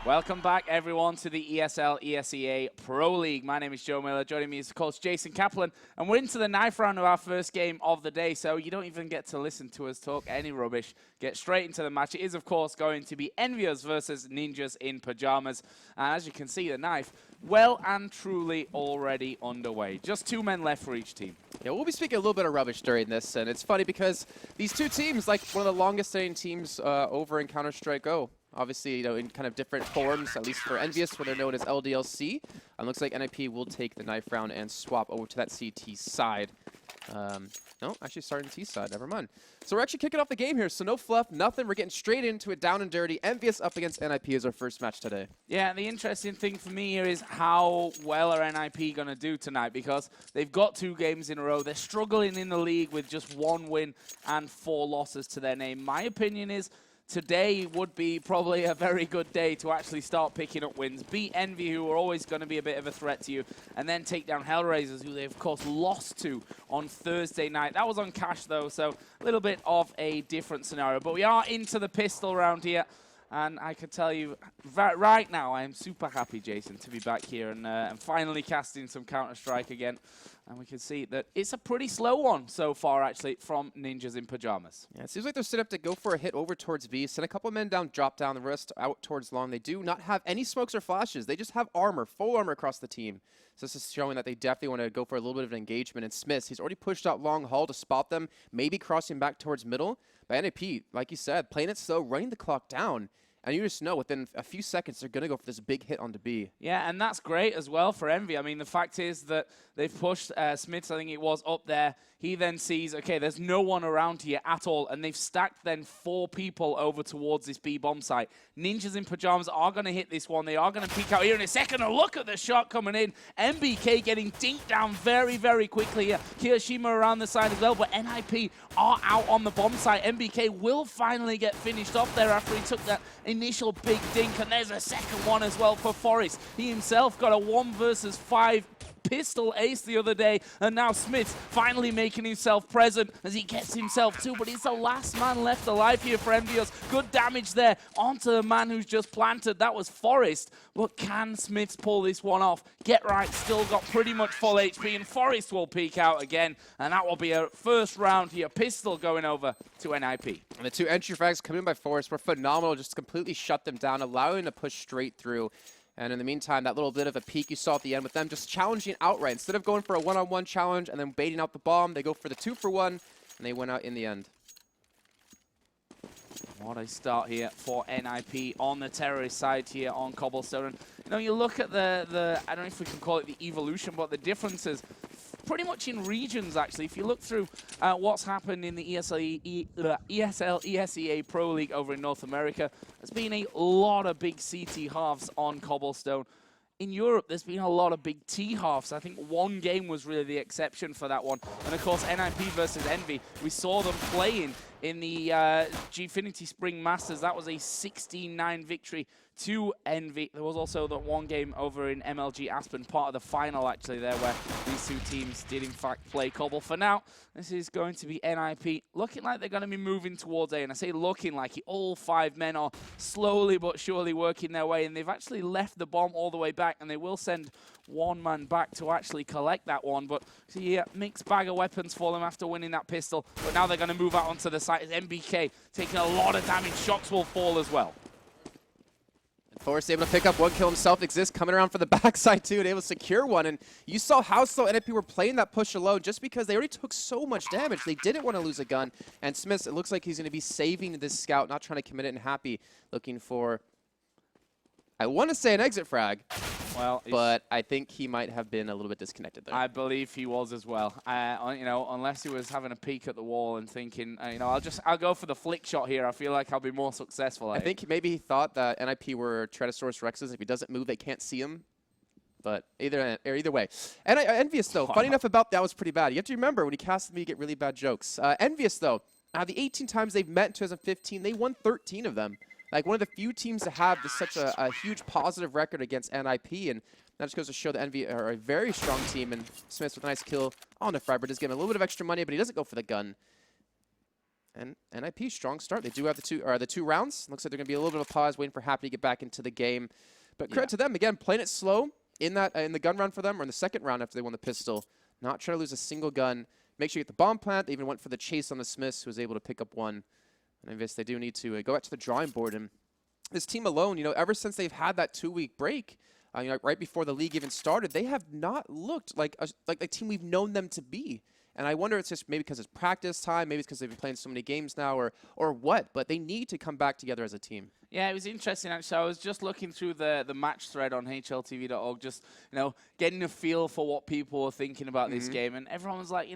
Welcome back, everyone, to the ESL ESEA Pro League. My name is Joe Miller. Joining me is, of course, Jason Kaplan. And we're into the knife round of our first game of the day, so you don't even get to listen to us talk any rubbish. Get straight into the match. It is, of course, going to be EnVyUS versus Ninjas in Pajamas. And as you can see, the knife, well and truly already underway. Just 2 men left for each team. Yeah, we'll be speaking a little bit of rubbish during this, and it's funny because these two teams, like one of the longest-standing teams over in Counter-Strike Go, obviously, you know, in kind of different forms, at least for EnVyUS, where they're known as LDLC. Looks like NiP will take the knife round and swap over to that CT side. No, actually starting T side, never mind. So we're actually kicking off the game here, so no fluff, nothing. We're getting straight into it, down and dirty. EnVyUS up against NiP is our first match today. Yeah, the interesting thing for me here is how well are NiP going to do tonight, because they've got 2 games in a row. They're struggling in the league with just 1 win and 4 losses to their name. My opinion is today would be probably a very good day to actually start picking up wins. Beat Envy, who are always going to be a bit of a threat to you, and then take down Hellraisers, who they, of course, lost to on Thursday night. That was on cash, though, so a little bit of a different scenario. But we are into the pistol round here. And I can tell you, right now, I am super happy, Jason, to be back here and finally casting some Counter-Strike again. And we can see that it's a pretty slow one so far, actually, from Ninjas in Pajamas. Yeah, it seems like they're set up to go for a hit over towards B, send a couple men down, drop down, the rest out towards long. They do not have any smokes or flashes. They just have armor, full armor across the team. So this is showing that they definitely want to go for a little bit of an engagement. And Smiths, he's already pushed out long haul to spot them, maybe crossing back towards middle. But NiP, like you said, playing it slow, running the clock down. And you just know within a few seconds they're going to go for this big hit onto B. Yeah, and that's great as well for Envy. I mean, the fact is that they've pushed Smiths, I think it was, up there. He then sees, okay, there's no one around here at all, and they've stacked then 4 people over towards this B bomb site. Ninjas in Pajamas are going to hit this one. They are going to peek out here in a second. And look at the shot coming in. MBK getting dinked down very, very quickly here. Kirishima around the side as well, but NiP are out on the bomb site. MBK will finally get finished off there after he took that initial big dink, and there's a second one as well for Forrest. He himself got a 1 versus 5 pistol ace the other day, and now Smiths finally making himself present as he gets himself 2, but he's the last man left alive here for EnVyUS. Good damage there onto the man who's just planted. That was Forrest, but can Smiths pull this one off? Get right, still got pretty much full HP, and Forrest will peek out again, and that will be a first round here. Pistol going over to NiP. And the 2 entry frags coming in by Forrest were phenomenal, just completely shut them down, allowing them to push straight through. And in the meantime, that little bit of a peek you saw at the end with them just challenging outright. Instead of going for a one-on-one challenge and then baiting out the bomb, they go for the 2-for-1, and they went out in the end. What a start here for NiP on the terrorist side here on Cobblestone. And, you know, you look at the I don't know if we can call it the evolution, but the differences pretty much in regions, actually. If you look through what's happened in the ESL ESEA Pro League over in North America, there's been a lot of big CT halves on Cobblestone. In Europe, there's been a lot of big T halves. I think 1 game was really the exception for that one. And of course, NiP versus Envy, we saw them playing in the Gfinity Spring Masters. That was a 16-9 victory to Envy. There was also that 1 game over in MLG Aspen, part of the final actually there, where these 2 teams did in fact play Cobble. For now, this is going to be NiP looking like they're going to be moving towards A. And I say looking like it, all 5 men are slowly but surely working their way, and they've actually left the bomb all the way back, and they will send 1 man back to actually collect that one. But see, mixed bag of weapons for them after winning that pistol. But now they're going to move out onto the site as MBK taking a lot of damage. Shots will fall as well. Forrest able to pick up 1 kill himself. Exist coming around for the backside too and able to secure 1. And you saw how slow NiP were playing that push alone just because they already took so much damage. They didn't want to lose a gun. And Smiths, it looks like he's going to be saving this scout, not trying to commit it, and Happy looking for, I want to say, an exit frag. Well, but I think he might have been a little bit disconnected there. I believe he was as well. You know, unless he was having a peek at the wall and thinking, you know, I'll go for the flick shot here. I feel like I'll be more successful. I think maybe he thought that NiP were Tyrannosaurus Rexes. If he doesn't move, they can't see him. But either way. And EnVyUS, though, funny enough about that was pretty bad. You have to remember, when he casted me, you get really bad jokes. EnVyUS, though, out of the 18 times they've met in 2015, they won 13 of them. Like, one of the few teams to have such a huge positive record against NiP, and that just goes to show that Envy are a very strong team. And Smiths with a nice kill on the Freiberg does give him a little bit of extra money, but he doesn't go for the gun. And NiP, strong start. They do have the two rounds. Looks like they're going to be a little bit of a pause, waiting for Happy to get back into the game. But credit to them, again, playing it slow in the gun round for them, or in the second round after they won the pistol. Not trying to lose a single gun. Make sure you get the bomb plant. They even went for the chase on the Smiths, who was able to pick up one. And I guess they do need to go back to the drawing board. And this team alone, ever since they've had that 2-week break, right before the league even started, they have not looked like a team we've known them to be. And I wonder if it's just maybe because it's practice time, maybe it's because they've been playing so many games now, or what. But they need to come back together as a team. Yeah, it was interesting, actually. I was just looking through the match thread on HLTV.org, just, getting a feel for what people were thinking about this game. And everyone was like,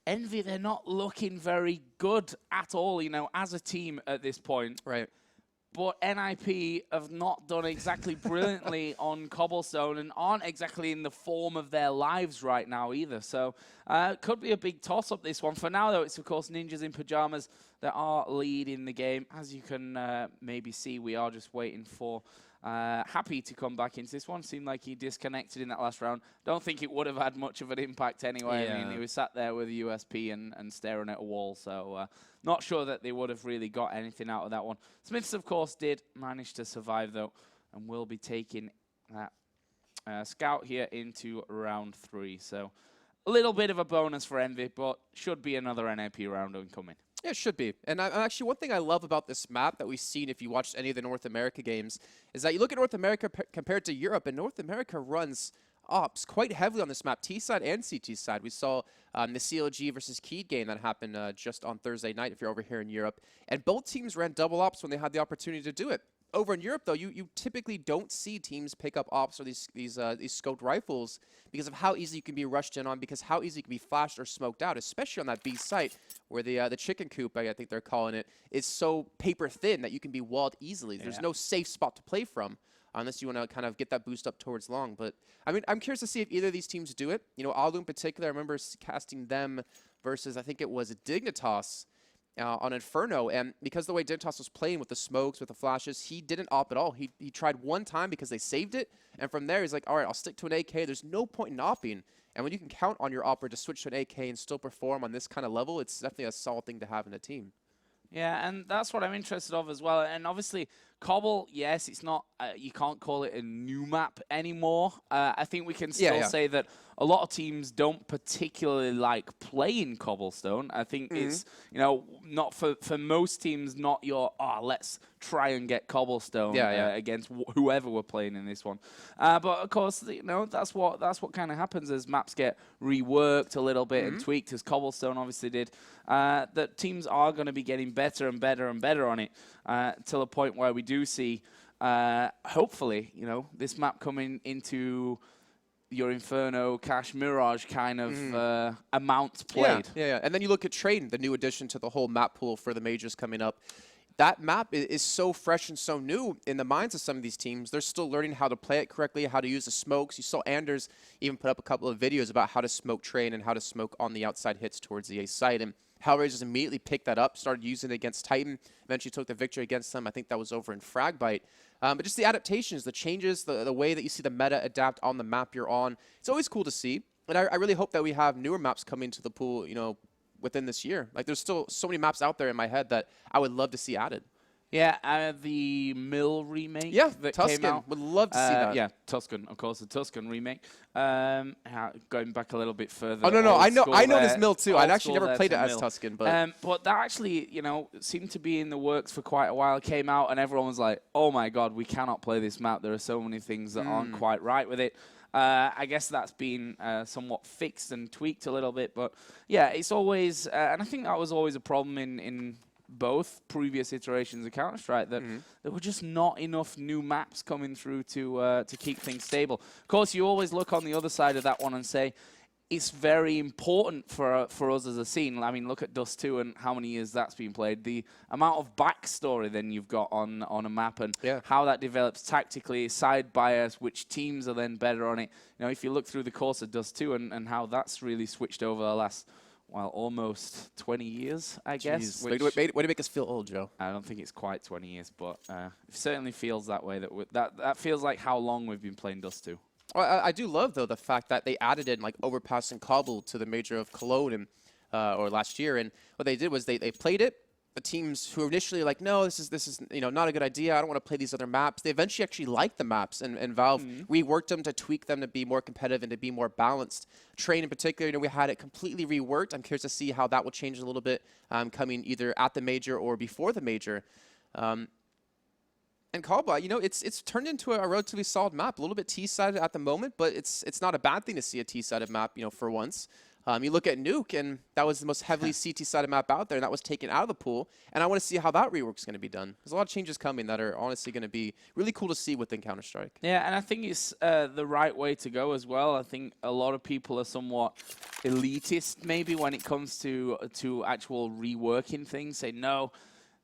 Envy, they're not looking very good at all, as a team at this point. Right. But NiP have not done exactly brilliantly on Cobblestone and aren't exactly in the form of their lives right now either. So it could be a big toss-up, this one. For now, though, it's, of course, Ninjas in Pajamas that are leading the game. As you can maybe see, we are just waiting for Happy to come back into this one. Seemed like he disconnected in that last round. Don't think it would have had much of an impact anyway. Yeah. I mean, he was sat there with a USP and staring at a wall. So not sure that they would have really got anything out of that one. Smiths, of course, did manage to survive, though, and will be taking that scout here into round 3. So a little bit of a bonus for Envy, but should be another NiP round incoming. Yeah, it should be. And actually, one thing I love about this map that we've seen if you watched any of the North America games is that you look at North America compared to Europe, and North America runs ops quite heavily on this map, T side and CT side. We saw the CLG versus Keed game that happened just on Thursday night if you're over here in Europe. And both teams ran double ops when they had the opportunity to do it. Over in Europe, though, you typically don't see teams pick up ops or these scoped rifles because of how easy you can be rushed in on, because how easy you can be flashed or smoked out, especially on that B site where the chicken coop, I think they're calling it, is so paper thin that you can be walled easily. There's no safe spot to play from unless you want to kind of get that boost up towards long. But I mean, I'm curious to see if either of these teams do it. Alu in particular, I remember casting them versus, I think it was Dignitas on Inferno, and because the way Dignitas was playing with the smokes, with the flashes, he didn't op at all. He tried one time because they saved it, and from there he's like, all right, I'll stick to an AK. There's no point in opping. And when you can count on your opper to switch to an AK and still perform on this kind of level, it's definitely a solid thing to have in a team. Yeah, and that's what I'm interested of as well. And obviously, Cobble, yes, it's not, you can't call it a new map anymore. I think we can still say that a lot of teams don't particularly like playing Cobblestone. I think it's, not for most teams, not your, let's try and get Cobblestone against whoever we're playing in this one. But of course, that's what kind of happens as maps get reworked a little bit and tweaked, as Cobblestone obviously did. That teams are going to be getting better and better and better on it till a point where we do see, hopefully, this map coming into your Inferno, Cash, Mirage kind of amount played. Yeah. And then you look at Train, the new addition to the whole map pool for the majors coming up. That map is so fresh and so new in the minds of some of these teams. They're still learning how to play it correctly, how to use the smokes. You saw Anders even put up a couple of videos about how to smoke Train and how to smoke on the outside hits towards the A site. And Hellraiser just immediately picked that up, started using it against Titan, eventually took the victory against them. I think that was over in Fragbite. But just the adaptations, the changes, the way that you see the meta adapt on the map you're on, it's always cool to see. And I really hope that we have newer maps coming to the pool, within this year. Like, there's still so many maps out there in my head that I would love to see added. Yeah, the Mill remake that Tuscan. came out. Would love to see that. Yeah, Tuscan, of course, the Tuscan remake. Going back a little bit further. Oh, no, I know this Mill too. I'd actually never played it as Tuscan. But that actually, seemed to be in the works for quite a while. It came out and everyone was like, oh my god, we cannot play this map. There are so many things that aren't quite right with it. I guess that's been somewhat fixed and tweaked a little bit. But yeah, it's always, and I think that was always a problem in both previous iterations of Counter-Strike, that there were just not enough new maps coming through to keep things stable. Of course, you always look on the other side of that one and say, it's very important for us as a scene. I mean, look at Dust 2 and how many years that's been played. The amount of backstory then you've got on a map and how that develops tactically, side bias, which teams are then better on it. If you look through the course of Dust 2 and how that's really switched over the last, well, almost 20 years, I guess. Way to make us feel old, Joe. I don't think it's quite 20 years, but it certainly feels that way. That feels like how long we've been playing Dust 2. Well, I do love, though, the fact that they added in, like, Overpass and Cobble to the Major of Cologne. And or last year, and what they did was they played it. The teams who were initially like, no, this is not a good idea. I don't want to play these other maps. They eventually actually liked the maps, and Valve reworked them to tweak them to be more competitive and to be more balanced. Train in particular, we had it completely reworked. I'm curious to see how that will change a little bit coming either at the major or before the major. And Cbble, it's turned into a relatively solid map, a little bit T-sided at the moment, but it's not a bad thing to see a T-sided map, for once. You look at Nuke, and that was the most heavily CT-sided map out there, and that was taken out of the pool. And I want to see how that rework is going to be done. There's a lot of changes coming that are honestly going to be really cool to see within Counter-Strike. Yeah, and I think it's the right way to go as well. I think a lot of people are somewhat elitist maybe when it comes to actual reworking things. Say, no,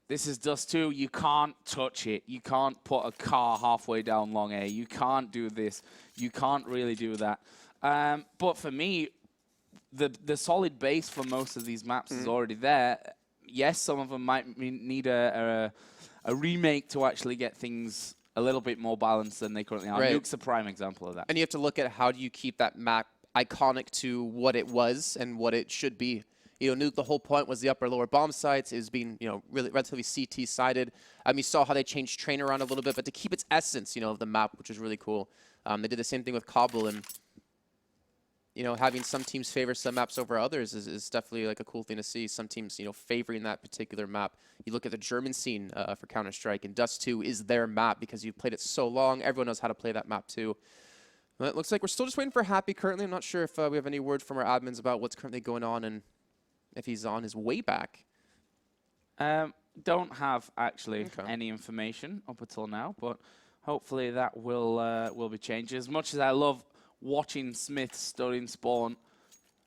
this is Dust 2. You can't touch it. You can't put a car halfway down long A. You can't do this. You can't really do that. But for me, the solid base for most of these maps is already there. Yes, some of them might need a remake to actually get things a little bit more balanced than they currently are. Right. Nuke's a prime example of that. And you have to look at how do you keep that map iconic to what it was and what it should be. Nuke, the whole point was the upper-lower bomb sites is being, really relatively CT-sided. You saw how they changed Train around a little bit, but to keep its essence, of the map, which is really cool. They did the same thing with Cbble, and having some teams favor some maps over others is definitely like a cool thing to see. Some teams, favoring that particular map. You look at the German scene for Counter-Strike, and Dust 2 is their map because you've played it so long. Everyone knows how to play that map too. Well, it looks like we're still just waiting for Happy currently. I'm not sure if we have any word from our admins about what's currently going on and if he's on his way back. Don't have actually any information up until now, but hopefully that will be changed. As much as I love watching Smith studying spawn,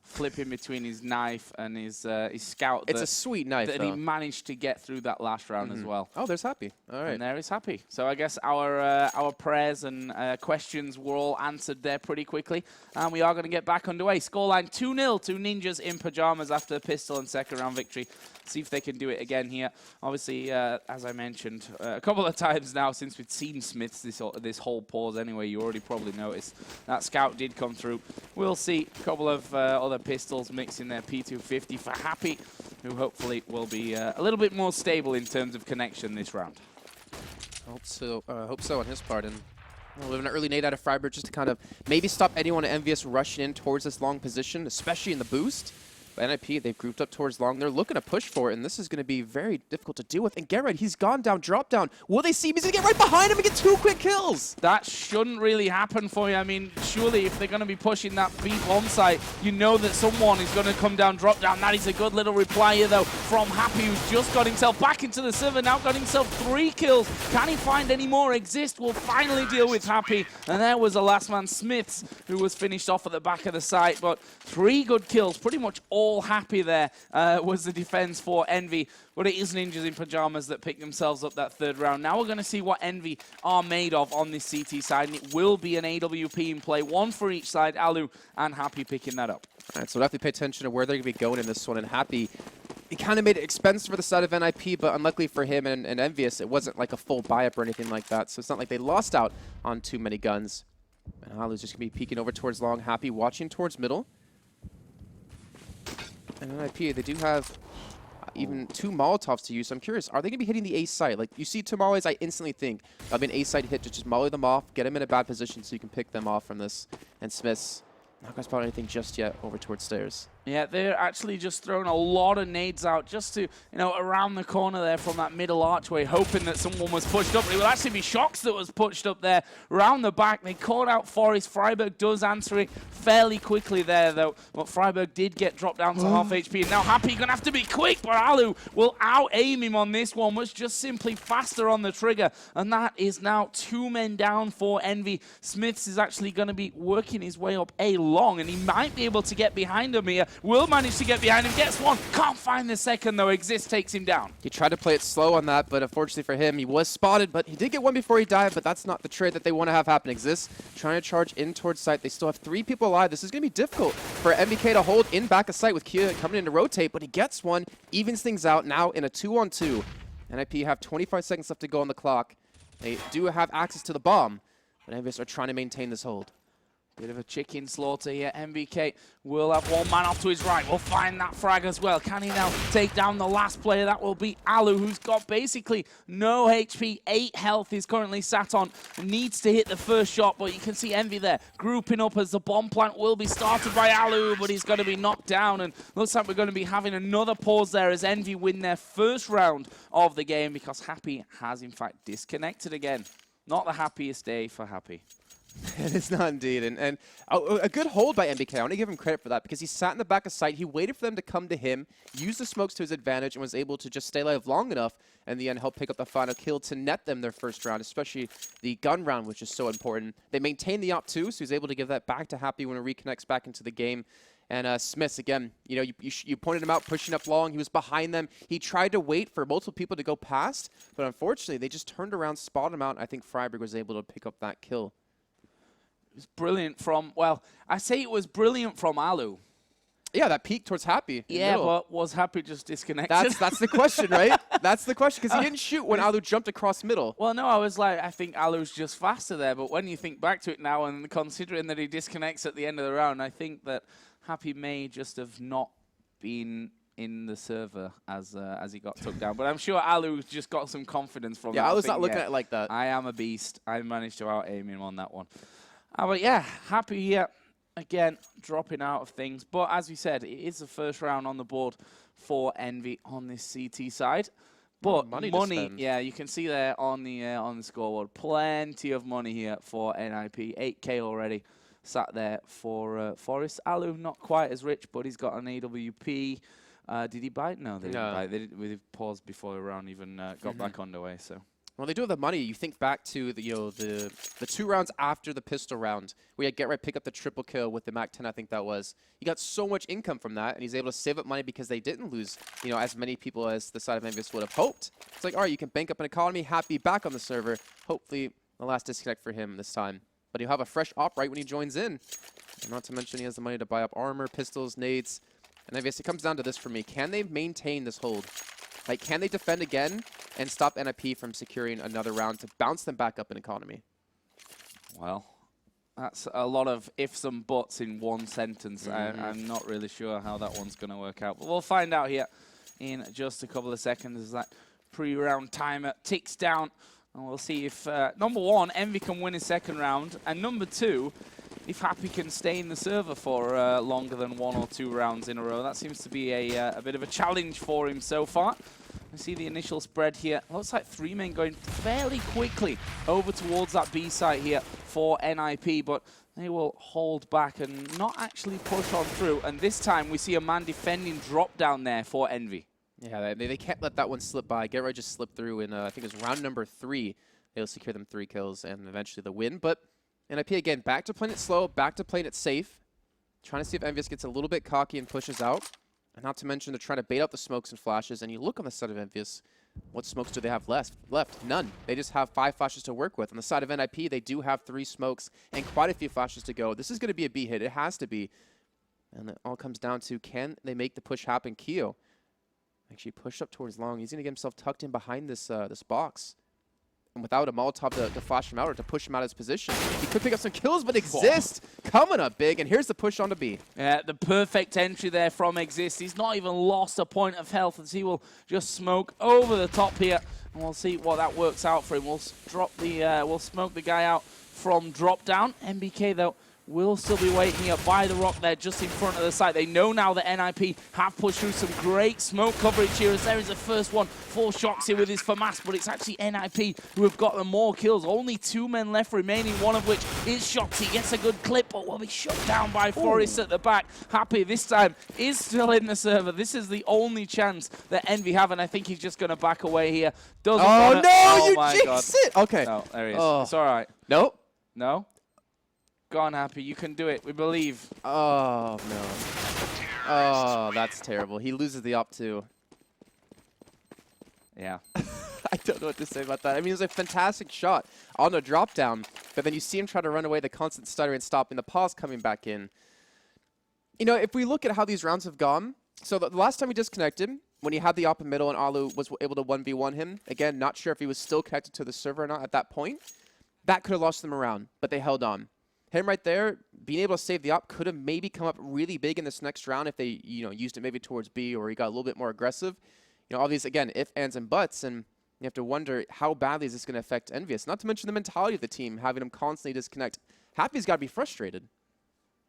flipping between his knife and his scout. It's a sweet knife, that he managed to get through that last round as well. Oh, there's Happy. All right. And there is Happy. So I guess our prayers and questions were all answered there pretty quickly. And we are going to get back underway. Scoreline 2-0 to Ninjas in Pajamas after a pistol and second round victory. See if they can do it again here. Obviously, as I mentioned a couple of times now since we've seen Smiths this whole pause anyway, you already probably noticed that scout did come through. We'll see a couple of other pistols mixing their P250 for Happy, who hopefully will be a little bit more stable in terms of connection this round. Hope so on his part. And we have an early nade out of Freiburg just to kind of maybe stop anyone at EnVyUS rushing in towards this long position, especially in the boost. But NiP, they've grouped up towards long. They're looking to push for it, and this is going to be very difficult to deal with. And get ready, he's gone down, drop down. Will they see him? He's going to get right behind him and get 2 quick kills. That shouldn't really happen for you. I mean, surely if they're going to be pushing that B bomb site, you know that someone is going to come down, drop down. That is a good little reply here, though, from Happy, who's just got himself back into the server, now got himself 3 kills. Can he find any more? Exist will finally deal with Happy. And there was the last man, Smiths, who was finished off at the back of the site. But 3 good kills, pretty much all Happy there. Was the defense for Envy, but it is Ninjas in Pajamas that pick themselves up that 3rd round. Now we're going to see what Envy are made of on this CT side, and it will be an AWP in play, 1 for each side. Alu and Happy picking that up. All right, so we'll have to pay attention to where they're going to be going in this one, and Happy, he kind of made it expensive for the side of NiP, but unluckily for him and EnVyUS, it wasn't like a full buy-up or anything like that, so it's not like they lost out on too many guns. And Alu's just going to be peeking over towards long, Happy watching towards middle. And NiP, they do have even 2 Molotovs to use, so I'm curious, are they going to be hitting the A site? Like, you see tamales, I instantly think that'll be an A site hit to just molly them off, get them in a bad position so you can pick them off from this. And Smiths not going to spot anything just yet over towards stairs. Yeah, they're actually just throwing a lot of nades out just to, around the corner there from that middle archway, hoping that someone was pushed up. It will actually be Shox that was pushed up there. Around the back, they caught out Forest. Freiburg does answer it fairly quickly there, though. But Freiburg did get dropped down to half HP. And now Happy going to have to be quick, but Alu will out-aim him on this one, was just simply faster on the trigger. And that is now 2 men down for Envy. Smiths is actually going to be working his way up A long, and he might be able to get behind him here. Will manage to get behind him, gets 1, can't find the second though. Exist takes him down. He tried to play it slow on that, but unfortunately for him, he was spotted, but he did get 1 before he died, but that's not the trade that they want to have happen. Exist trying to charge in towards site. They still have 3 people alive. This is going to be difficult for MBK to hold in back of site with Kia coming in to rotate, but he gets 1, evens things out now in a 2-on-2. NiP have 25 seconds left to go on the clock. They do have access to the bomb, but EnVyUS are trying to maintain this hold. Bit of a chicken slaughter here. MVK will have one man off to his right. We'll find that frag as well. Can he now take down the last player? That will be Alu, who's got basically no HP. 8 health he's currently sat on. Needs to hit the first shot, but you can see Envy there grouping up as the bomb plant will be started by Alu, but he's going to be knocked down. And looks like we're going to be having another pause there as Envy win their first round of the game because Happy has, in fact, disconnected again. Not the happiest day for Happy. It is not indeed. And a good hold by MBK. I want to give him credit for that because he sat in the back of sight. He waited for them to come to him, used the smokes to his advantage, and was able to just stay alive long enough and in the end help pick up the final kill to net them their first round, especially the gun round, which is so important. They maintained the op 2, so he's able to give that back to Happy when it reconnects back into the game. And Smiths, again, you know, you pointed him out, pushing up long. He was behind them. He tried to wait for multiple people to go past, but unfortunately, they just turned around, spotted him out, and I think Freiburg was able to pick up that kill. It was brilliant from, well, I say it was brilliant from Alu. Yeah, that peak towards Happy. Yeah, but was Happy just disconnected? That's the question, right? That's the question, because he didn't shoot when Alu jumped across middle. Well, no, I was like, I think Alu's just faster there, but when you think back to it now and considering that he disconnects at the end of the round, I think that Happy may just have not been in the server as he got took down. But I'm sure Alu just got some confidence from that. Yeah, I was not looking at it like that. I am a beast. I managed to out-aim him on that one. But yeah, Happy here. Again, dropping out of things. But as we said, it is the first round on the board for Envy on this CT side. But money, yeah, you can see there on the scoreboard, plenty of money here for NiP. 8K already sat there for Forest. Alu, not quite as rich, but he's got an AWP. Did he bite? No, they didn't bite. They paused before the round even got back underway. So. Well, they do have the money. You think back to the 2 rounds after the pistol round, where you had Get Right pick up the triple kill with the MAC-10, I think that was. He got so much income from that, and he's able to save up money because they didn't lose, as many people as the side of EnVyUS would have hoped. It's like, all right, you can bank up an economy, Happy back on the server. Hopefully, the last disconnect for him this time. But he'll have a fresh op right when he joins in. And not to mention he has the money to buy up armor, pistols, nades. And I guess it comes down to this for me. Can they maintain this hold? Like, can they defend again and stop NiP from securing another round to bounce them back up in economy? Well, that's a lot of ifs and buts in one sentence. I'm not really sure how that one's going to work out. But we'll find out here in just a couple of seconds as that pre-round timer ticks down. And we'll see if, number one, Envy can win his second round. And number two, if Happy can stay in the server for longer than 1 or 2 rounds in a row. That seems to be a bit of a challenge for him so far. We see the initial spread here. Looks like 3 men going fairly quickly over towards that B site here for NiP, but they will hold back and not actually push on through. And this time we see a man defending drop down there for Envy. Yeah, they can't let that one slip by. Get Right just slipped through in, I think it was round number 3. They'll secure them 3 kills and eventually the win. But NiP, again, back to playing it slow, back to playing it safe. Trying to see if EnVyUS gets a little bit cocky and pushes out. And not to mention they're trying to bait out the smokes and flashes. And you look on the side of EnVyUS, what smokes do they have left? None. They just have 5 flashes to work with. On the side of NiP, they do have 3 smokes and quite a few flashes to go. This is going to be a B hit. It has to be. And it all comes down to, can they make the push happen? Keo actually pushed up towards long. He's going to get himself tucked in behind this this box. And without a Molotov to flash him out or to push him out of his position, he could pick up some kills, but Exist coming up big, and here's the push on to B. Yeah, the perfect entry there from Exist. He's not even lost a point of health as he will just smoke over the top here, and we'll see what that works out for him. We'll we'll smoke the guy out from drop down. MBK though will still be waiting here by the rock there just in front of the site. They know now that NiP have pushed through some great smoke coverage here as there is the first one for Shoxy with his FAMAS, but it's actually NiP who have got the more kills. Only 2 men left remaining, one of which is Shoxy. Gets a good clip, but will be shut down by Forrest at the back. Happy this time is still in the server. This is the only chance that Envy have, and I think he's just going to back away here. Doesn't no, oh you jinxed it! Okay. No, there he is. It's all right. Nope. No? Go on, Happy. You can do it. We believe. Oh, no. Oh, that's terrible. He loses the op too. Yeah. I don't know what to say about that. I mean, it was a fantastic shot on the drop down, but then you see him try to run away, the constant stutter and stopping, the pause coming back in. You know, if we look at how these rounds have gone, so the last time we disconnected, when he had the op in middle and Alu was able to 1v1 him, again, not sure if he was still connected to the server or not at that point, that could have lost them a round, but they held on. him right there, being able to save the op could have maybe come up really big in this next round if they, used it maybe towards B, or he got a little bit more aggressive. All these, again, if, ands, and buts, and you have to wonder how badly is this going to affect EnVyUS. Not to mention the mentality of the team, having them constantly disconnect. Happy's got to be frustrated.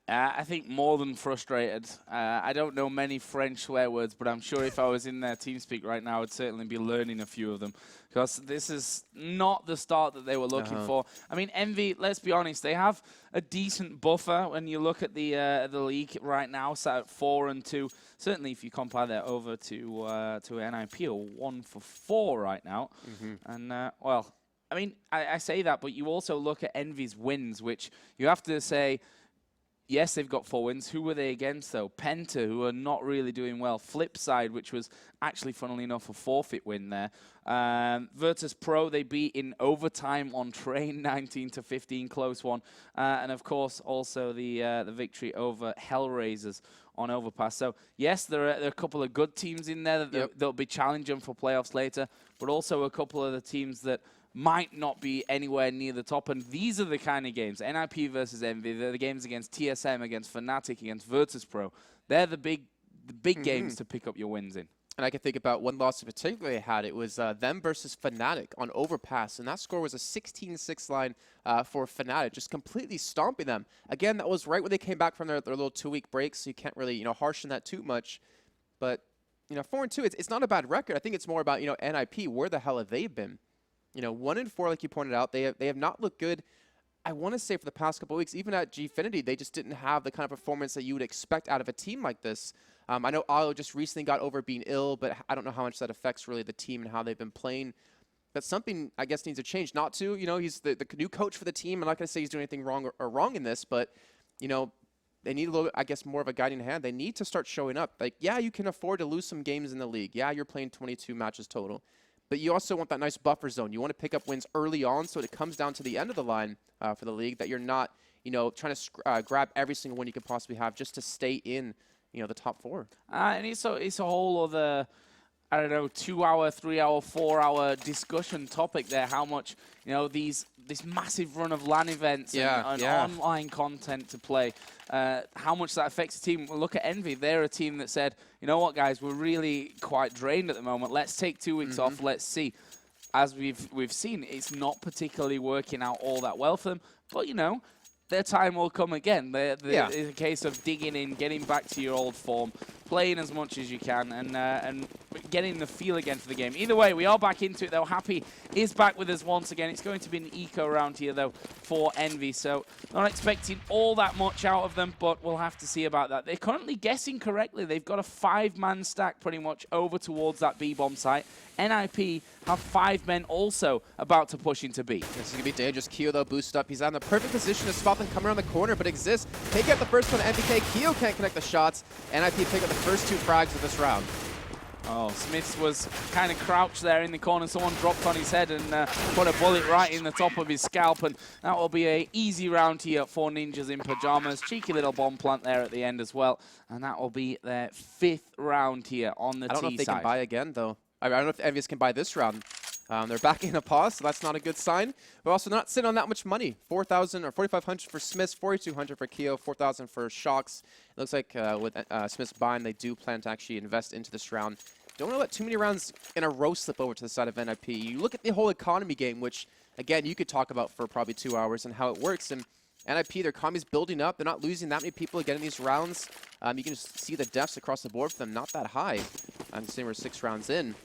I think more than frustrated. I don't know many French swear words, but I'm sure if I was in their TeamSpeak right now, I'd certainly be learning a few of them, because this is not the start that they were looking for. I mean, Envy, let's be honest, they have a decent buffer when you look at the league right now, sat at 4-2. Certainly, if you compare that over to NiP, or 1-4 right now. And well, I mean, I say that, but you also look at Envy's wins, which you have to say. Yes, they've got 4 wins. Who were they against, though? Penta, who are not really doing well. Flipside, which was actually, funnily enough, a forfeit win there. Virtus Pro, they beat in overtime on Train, 19-15, close one. And, of course, also the victory over Hellraisers on Overpass. So, yes, there are a couple of good teams in there that they'll be challenging for playoffs later, but also a couple of the teams that might not be anywhere near the top, and these are the kind of games. NiP versus Envy, they're the games against TSM, against Fnatic, against Virtus Pro. They're the big games to pick up your wins in. And I can think about one loss in particular they had. It was them versus Fnatic on Overpass, and that score was a 16-6 line for Fnatic, just completely stomping them. Again, that was right when they came back from their little 2-week break, so you can't really harsh on that too much. But 4-2, it's not a bad record. I think it's more about NiP. Where the hell have they been? 1-4, like you pointed out, they have not looked good. I want to say for the past couple of weeks, even at Gfinity, they just didn't have the kind of performance that you would expect out of a team like this. I know Alo just recently got over being ill, but I don't know how much that affects really the team and how they've been playing. But something, I guess, needs to change. Not to, he's the new coach for the team. I'm not going to say he's doing anything wrong or wrong in this, but, they need a little, I guess, more of a guiding hand. They need to start showing up. Like, yeah, you can afford to lose some games in the league. Yeah, you're playing 22 matches total. But you also want that nice buffer zone. You want to pick up wins early on, so it comes down to the end of the line for the league, that you're not, trying to grab every single win you could possibly have just to stay in, the top 4. And it's a whole other, I don't know, 2-hour, 3-hour, 4-hour discussion topic there. How much, this massive run of LAN events and online content to play, how much that affects the team. Well, look at Envy. They're a team that said, you know what, guys, we're really quite drained at the moment. Let's take 2 weeks off. Let's see. As we've seen, it's not particularly working out all that well for them. But, their time will come again. It's a case of digging in, getting back to your old form, playing as much as you can, and getting the feel again for the game. Either way, we are back into it, though. Happy is back with us once again. It's going to be an eco round here, though, for Envy. So not expecting all that much out of them, but we'll have to see about that. They're currently guessing correctly. They've got a 5-man stack pretty much over towards that B-bomb site. NiP have 5 men also about to push into B. This is going to be dangerous. Keo, though, boost up. He's on the perfect position to spot them coming around the corner, but exists. Take out the first one, MBK. Keo can't connect the shots. NiP pick up the first 2 frags of this round. Oh, Smiths was kind of crouched there in the corner. Someone dropped on his head and put a bullet right in the top of his scalp, and that will be an easy round here for Ninjas in Pajamas. Cheeky little bomb plant there at the end as well, and that will be their 5th round here on the T side. I don't know if they can buy again, though. I don't know if EnVyUS can buy this round. They're back in a pause, so that's not a good sign. But also not sitting on that much money. 4,000 or 4,500 for Smiths, 4,200 for Keo, 4,000 for Shocks. It looks like with Smiths buying, they do plan to actually invest into this round. Don't want to let too many rounds in a row slip over to the side of NiP. You look at the whole economy game, which, again, you could talk about for probably 2 hours and how it works. And NiP, their economy's building up. They're not losing that many people getting these rounds. You can just see the deaths across the board for them, not that high. I'm saying we're 6 rounds in.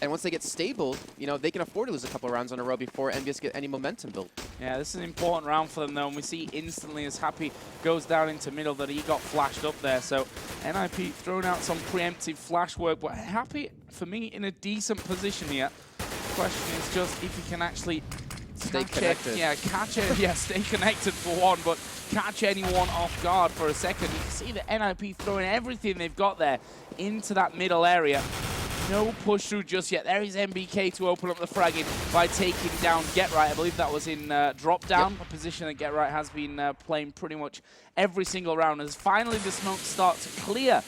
And once they get stable, they can afford to lose a couple of rounds in a row before EnVyUS get any momentum built. Yeah, this is an important round for them, though, and we see instantly as Happy goes down into middle that he got flashed up there. So NiP throwing out some preemptive flash work, but Happy, for me, in a decent position here. The question is just if he can actually stay connected. Stay connected for one, but catch anyone off guard for a second. You can see that NiP throwing everything they've got there into that middle area. No push through just yet. There is MBK to open up the fragging by taking down GetRight. I believe that was in drop down, a position that GetRight has been playing pretty much every single round. As finally the smoke starts to clear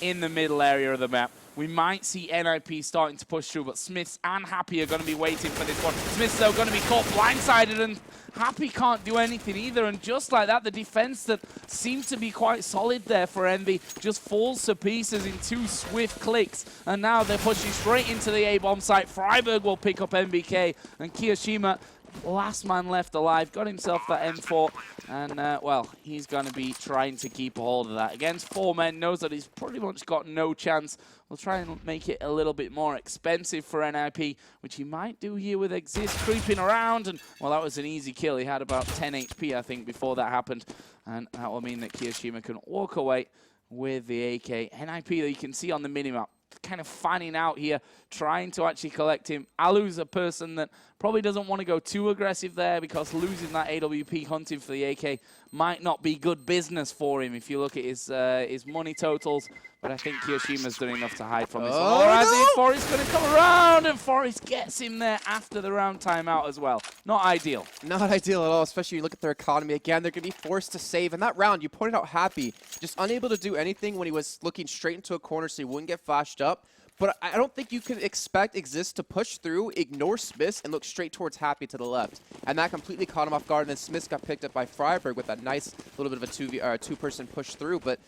in the middle area of the map, we might see NiP starting to push through, but Smiths and Happy are going to be waiting for this one. Smiths, though, going to be caught blindsided, and Happy can't do anything either. And just like that, the defense that seemed to be quite solid there for Envy just falls to pieces in 2 swift clicks. And now they're pushing straight into the A-bomb site. Freiburg will pick up MBK, and Kiyoshima, last man left alive, got himself that M4, and well, he's going to be trying to keep a hold of that. Against 4 men, knows that he's pretty much got no chance. We'll try and make it a little bit more expensive for NiP, which he might do here with Exist creeping around, and well, that was an easy kill. He had about 10 HP, I think, before that happened, and that will mean that Kiyoshima can walk away with the AK. NiP, that you can see on the minimap, kind of fanning out here, trying to actually collect him. Alu's a person that probably doesn't want to go too aggressive there, because losing that AWP hunting for the AK might not be good business for him if you look at his money totals. But I think Kiyoshima's done enough to hide from this one. Alright, Forrest's going to come around, and Forrest gets him there after the round timeout as well. Not ideal. Not ideal at all, especially you look at their economy. Again, they're going to be forced to save. In that round, you pointed out Happy, just unable to do anything when he was looking straight into a corner so he wouldn't get flashed up. But I don't think you can expect Exist to push through, ignore Smiths, and look straight towards Happy to the left. And that completely caught him off guard, and then Smiths got picked up by Freiburg with that nice little bit of a two-person push through. But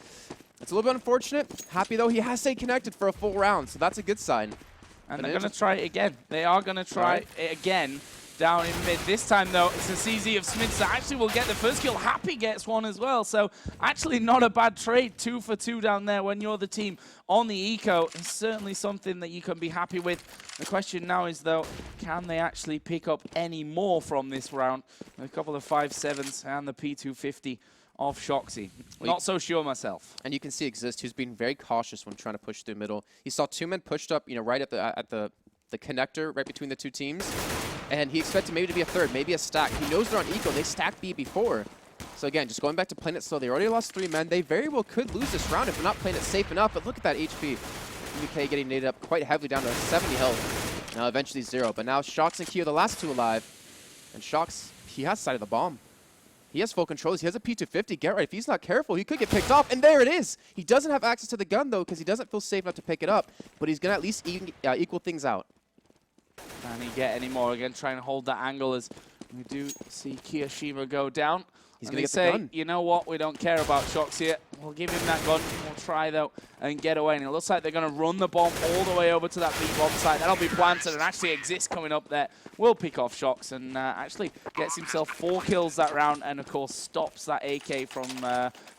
it's a little bit unfortunate. Happy, though, he has stayed connected for a full round, so that's a good sign. And they're going to try it again. They are going to try it again down in mid. This time, though, it's a CZ of Smiths that actually will get the first kill. Happy gets one as well. So actually not a bad trade. 2 for 2 down there when you're the team on the eco. It's certainly something that you can be happy with. The question now is, though, can they actually pick up any more from this round? A couple of 5.7s and the P250 of Shoxy. Not so sure myself. And you can see Exist, who's been very cautious when trying to push through middle. He saw 2 men pushed up, right at the connector, right between the 2 teams. And he expected maybe to be a third, maybe a stack. He knows they're on eco. They stacked B before. So again, just going back to playing it slow. They already lost 3 men. They very well could lose this round if they're not playing it safe enough. But look at that HP. MBK getting naded up quite heavily down to 70 health. Now eventually 0. But now Shox and Kyo, the last 2 alive. And Shox, he has sight of the bomb. He has full controls. He has a P250. Get right. If he's not careful, he could get picked off. And there it is. He doesn't have access to the gun, though, because he doesn't feel safe enough to pick it up. But he's going to at least equal things out. Can he get any more? Again, trying to hold that angle as we do see Kiyoshima go down. He's going to get the gun. You know what? We don't care about Shox here. We'll give him that gun. We'll try, though, and get away. And it looks like they're going to run the bomb all the way over to that B-bomb site. That'll be planted, and actually Exist coming up there will pick off Shox and actually gets himself 4 kills that round, and, of course, stops that AK from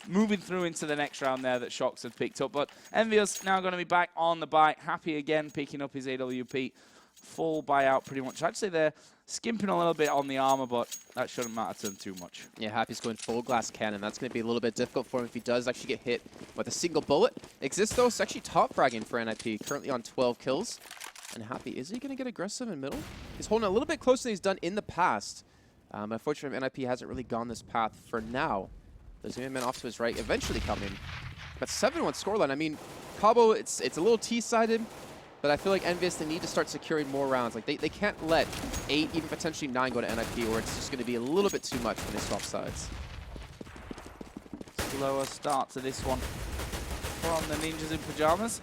moving through into the next round there that Shox had picked up. But EnVyUS now going to be back on the bike. Happy again, picking up his AWP. Full buyout pretty much. Actually, they're skimping a little bit on the armor, but that shouldn't matter to them too much. Yeah, Happy's going full glass cannon. That's going to be a little bit difficult for him if he does actually get hit with a single bullet. Exist, though, is actually top fragging for NiP, currently on 12 kills. And Happy, is he going to get aggressive in middle? He's holding a little bit closer than he's done in the past. Unfortunately, NiP hasn't really gone this path for now. There's going to be a man off to his right eventually coming. But 7-1 scoreline. I mean, Cbble, it's a little T-sided. But I feel like EnVyUS, they need to start securing more rounds. Like, they can't let 8, even potentially 9 go to NiP, or it's just going to be a little bit too much when they swap sides. Slower start to this one from the Ninjas in Pajamas.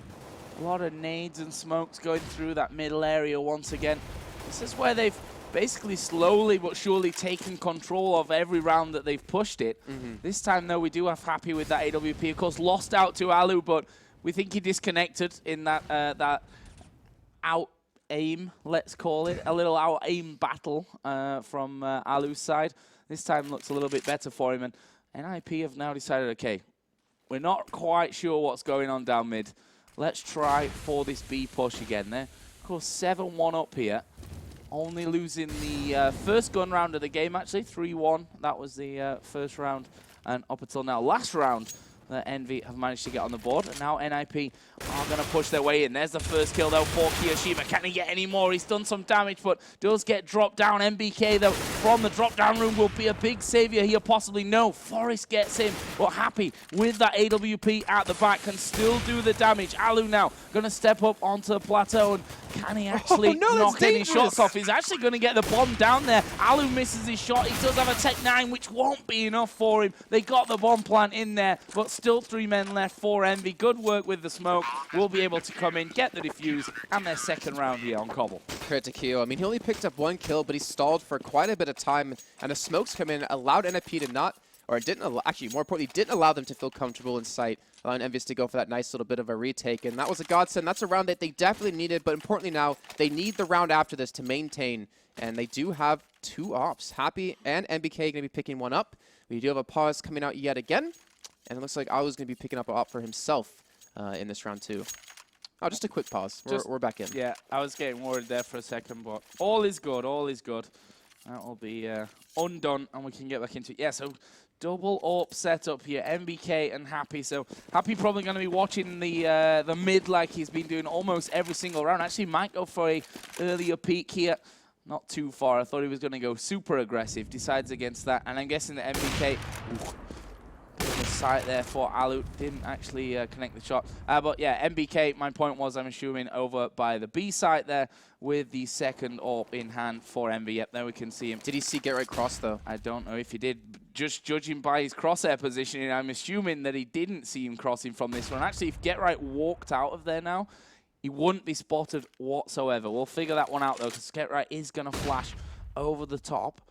A lot of nades and smokes going through that middle area once again. This is where they've basically slowly but surely taken control of every round that they've pushed it. This time, though, we do have Happy with that AWP. Of course, lost out to Alu, but we think he disconnected in that out-aim, let's call it. A little out-aim battle from Alu's side. This time looks a little bit better for him. And NiP have now decided, okay, we're not quite sure what's going on down mid. Let's try for this B push again. They're, of course, 7-1 up here. Only losing the first gun round of the game, actually. 3-1. That was the first round. And up until now, last round, that Envy have managed to get on the board, and now NiP are going to push their way in. There's the first kill, though, for Kiyoshima. Can he get any more? He's done some damage, but does get dropped down. MBK, though, from the drop-down room will be a big savior here, possibly. No, Forrest gets him, but Happy with that AWP at the back can still do the damage. Alu now going to step up onto the plateau, and can he actually knock any shots off? He's actually going to get the bomb down there. Alu misses his shot. He does have a Tech 9, which won't be enough for him. They got the bomb plant in there, but Still 3 men left for Envy. Good work with the smoke. Will be able to come in, get the defuse, and their second round here on Cobble. Credit to Keo. I mean, he only picked up 1 kill, but he stalled for quite a bit of time, and the smokes come in, allowed NiP to not, or didn't allow, actually, more importantly, didn't allow them to feel comfortable in sight, allowing EnVyUS to go for that nice little bit of a retake, and that was a godsend. That's a round that they definitely needed, but importantly now, they need the round after this to maintain, and they do have 2 ops. Happy and NBK going to be picking one up. We do have a pause coming out yet again, and it looks like Alu's going to be picking up an op for himself in this round too. Oh, just a quick pause. We're back in. Yeah, I was getting worried there for a second, but all is good, all is good. That will be undone, and we can get back into it. Yeah, so double AWP setup here, NBK and Happy. So Happy probably going to be watching the mid like he's been doing almost every single round. Actually, might go for a earlier peek here. Not too far. I thought he was going to go super aggressive. Decides against that, and I'm guessing that NBK... the sight there for Alu. Didn't actually connect the shot. But yeah, NBK, my point was, I'm assuming, over by the B site there with the second AWP in hand for Envy. Yep, there we can see him. Did he see Get Right cross, though? I don't know if he did. Just judging by his crosshair positioning, I'm assuming that he didn't see him crossing from this one. Actually, if Get Right walked out of there now, he wouldn't be spotted whatsoever. We'll figure that one out, though, because Get Right is going to flash over the top.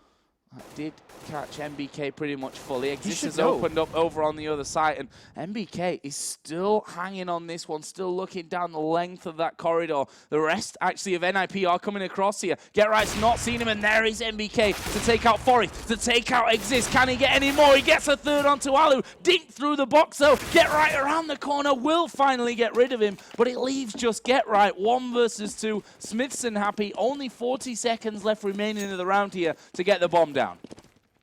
Did catch NBK pretty much fully. Exist has opened up over on the other side, and NBK is still hanging on this one, still looking down the length of that corridor. The rest, actually, of NiP are coming across here. Get Right's not seen him, and there is NBK to take out Forest, to take out Exist. Can he get any more? He gets a third onto Alu. Dink through the box, though. Get Right around the corner will finally get rid of him, but it leaves just Get Right 1 versus 2. Smiths and Happy, only 40 seconds left remaining in the round here to get the bomb down.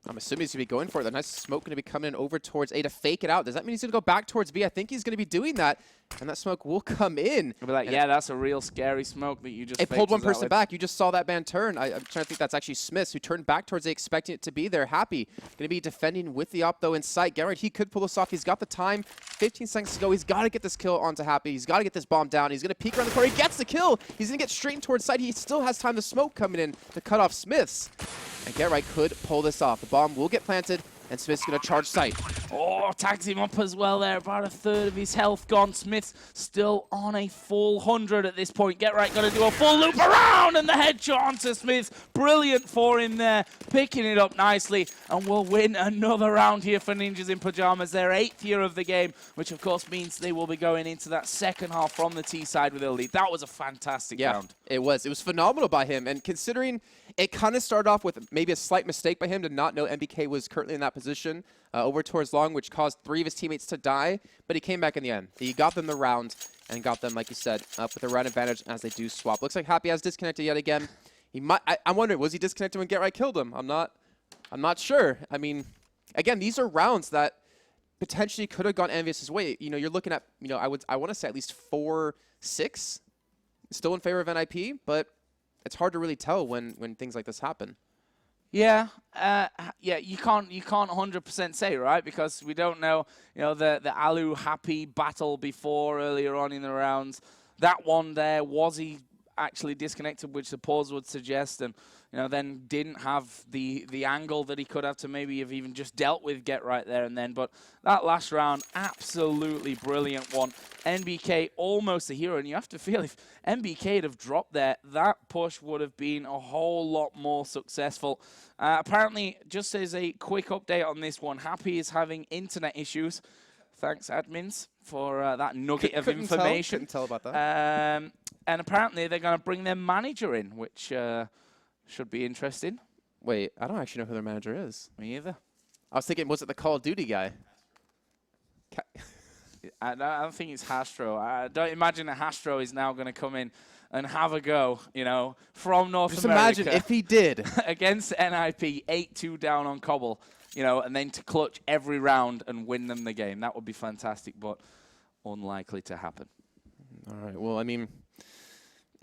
I'm assuming he's going to be going for it. The nice smoke going to be coming in over towards A to fake it out. Does that mean he's going to go back towards B? I think he's going to be doing that, and that smoke will come in. I'll be like, yeah, that's a real scary smoke that you just It pulled one person back. You just saw that man turn. I'm trying to think that's actually Smiths, who turned back towards A, expecting it to be there. Happy. Going to be defending with the op, though, in sight. Get Right, he could pull this off. He's got the time. 15 seconds to go. He's got to get this kill onto Happy. He's got to get this bomb down. He's going to peek around the corner. He gets the kill. He's going to get straight towards sight. He still has time to smoke coming in to cut off Smiths. And Get Right could pull this off. The bomb will get planted, and Smith's going to charge sight. Oh, tags him up as well there. About a third of his health gone. Smith's still on a full 100 at this point. Get Right going to do a full loop around, and the headshot onto Smiths. Brilliant for him there. Picking it up nicely, and will win another round here for Ninjas in Pajamas. Their 8th year of the game, which of course means they will be going into that second half from the T side with a lead. That was a fantastic round. It was. It was phenomenal by him, and considering it kind of started off with maybe a slight mistake by him to not know NBK was currently in that position over towards long, which caused 3 of his teammates to die, but he came back in the end. He got them the round and got them, like you said, up with a round advantage as they do swap. Looks like Happy has disconnected yet again. He might. I'm wondering, was he disconnected when Get Right killed him? I'm not sure. I mean, again, these are rounds that potentially could have gone EnVyUS' way. You know, you're looking at, you know, I want to say at least 4-6 still in favor of NiP, but it's hard to really tell when things like this happen. Yeah, yeah, you can't 100% say, right? Because we don't know, you know, the Alu Happy battle before earlier on in the rounds. That one there, was he actually disconnected, which the pause would suggest, and you know, then didn't have the angle that he could have to maybe have even just dealt with Get Right there and then. But that last round, absolutely brilliant one. NBK almost a hero, and you have to feel if NBK had have dropped there, that push would have been a whole lot more successful. Apparently, just as a quick update on this one, Happy is having internet issues. Thanks, admins, for that nugget of information. Couldn't tell about that. And apparently, they're going to bring their manager in, which should be interesting. Wait, I don't actually know who their manager is. Me either. I was thinking, was it the Call of Duty guy? I don't think it's Hastro. I don't imagine that Hastro is now going to come in and have a go, you know, from North America. Just imagine if he did. Against NiP, 8-2 down on Cobble, you know, and then to clutch every round and win them the game. That would be fantastic, but unlikely to happen. All right, well, I mean,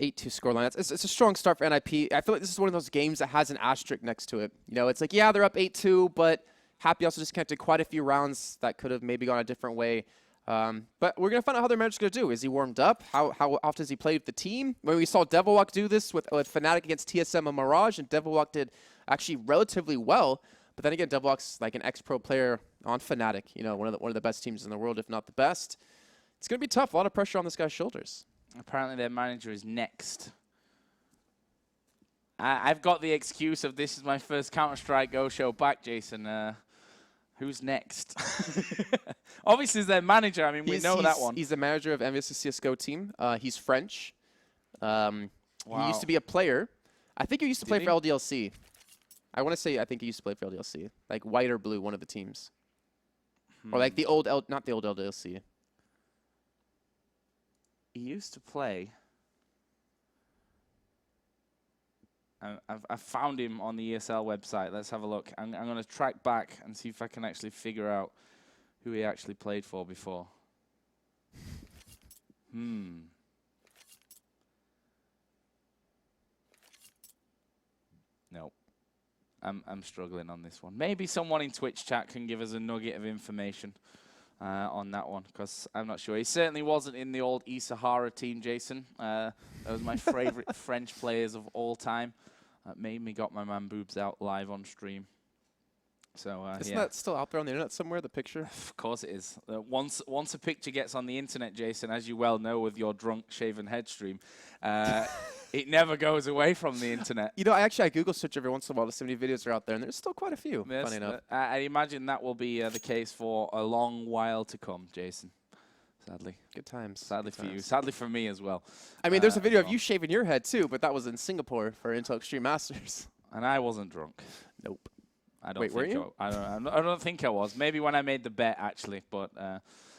8-2 scoreline. It's a strong start for NiP. I feel like this is one of those games that has an asterisk next to it. You know, it's like, yeah, they're up 8-2, but Happy also disconnected quite a few rounds that could have maybe gone a different way. But we're going to find out how their manager's going to do. Is he warmed up? How often has he played with the team? When we saw DevilWalk do this with Fnatic against TSM and Mirage, and DevilWalk did actually relatively well. But then again, DevilWalk's like an ex-pro player on Fnatic. You know, one of the best teams in the world, if not the best. It's going to be tough. A lot of pressure on this guy's shoulders. Apparently their manager is next. I've got the excuse of this is my first Counter-Strike Go show back, Jason. Who's next? Obviously, it's their manager. I mean, we know that one. He's the manager of EnVyUS CSGO team. He's French. Wow. He used to be a player. I think he used to play for LDLC. I want to say I think he used to play for LDLC. Like white or blue, one of the teams. Or like the old, not the old LDLC. He used to play. I've found him on the ESL website. Let's have a look. I'm going to track back and see if I can actually figure out who he actually played for before. Nope. I'm struggling on this one. Maybe someone in Twitch chat can give us a nugget of information on that one, because I'm not sure. He certainly wasn't in the old ESEA team, Jason. That was my favorite French players of all time. That made me got my man boobs out live on stream. So Isn't that still out there on the internet somewhere, the picture? Of course it is. Once a picture gets on the internet, Jason, as you well know with your drunk shaven head stream, it never goes away from the internet. You know, I Google search every once in a while to see how many videos are out there, and there's still quite a few, funny enough. I imagine that will be the case for a long while to come, Jason. Sadly. Good times. Sadly for you. Sadly for me as well. I mean, there's a video of you shaving your head, too, but that was in Singapore for Intel Extreme Masters. And I wasn't drunk. Nope. I don't Wait, think were you? I don't think I was. Maybe when I made the bet, actually. But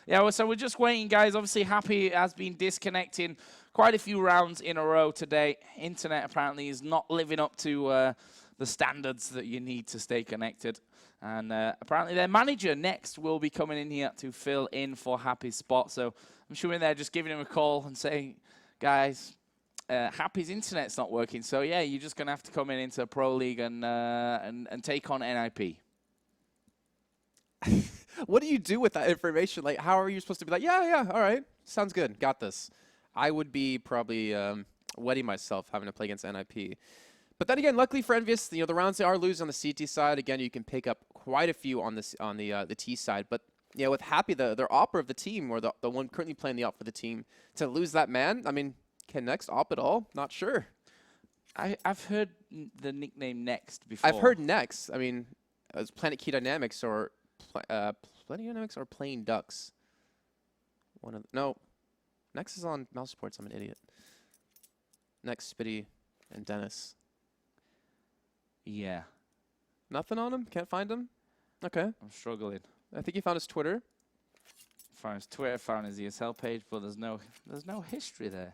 yeah, so we're just waiting, guys. Obviously, Happy has been disconnecting quite a few rounds in a row today. Internet apparently is not living up to the standards that you need to stay connected. And apparently their manager next will be coming in here to fill in for Happy's spot. So I'm sure they're just giving him a call and saying, guys, Happy's internet's not working. So yeah, you're just gonna have to come into Pro League and take on NiP. What do you do with that information? Like, how are you supposed to be like, yeah, all right, sounds good, got this? I would be probably wetting myself having to play against NiP. But then again, luckily for EnVyUS, you know, the rounds they are losing on the CT side. Again, you can pick up quite a few on the T side. But yeah, with Happy, their opper of the team, or the one currently playing the op for the team, to lose that man, I mean, can Next op at all? Not sure. I've heard the nickname Next before. I've heard Next. I mean, it's Planet Key Dynamics or Planet Dynamics or Playing Ducks. No, Next is on Mouse Sports. I'm an idiot. Next, Spitty, and Dennis. Yeah. Nothing on him? Can't find him? Okay. I'm struggling. I think he found his Twitter. Found his Twitter, found his ESL page, but there's no history there.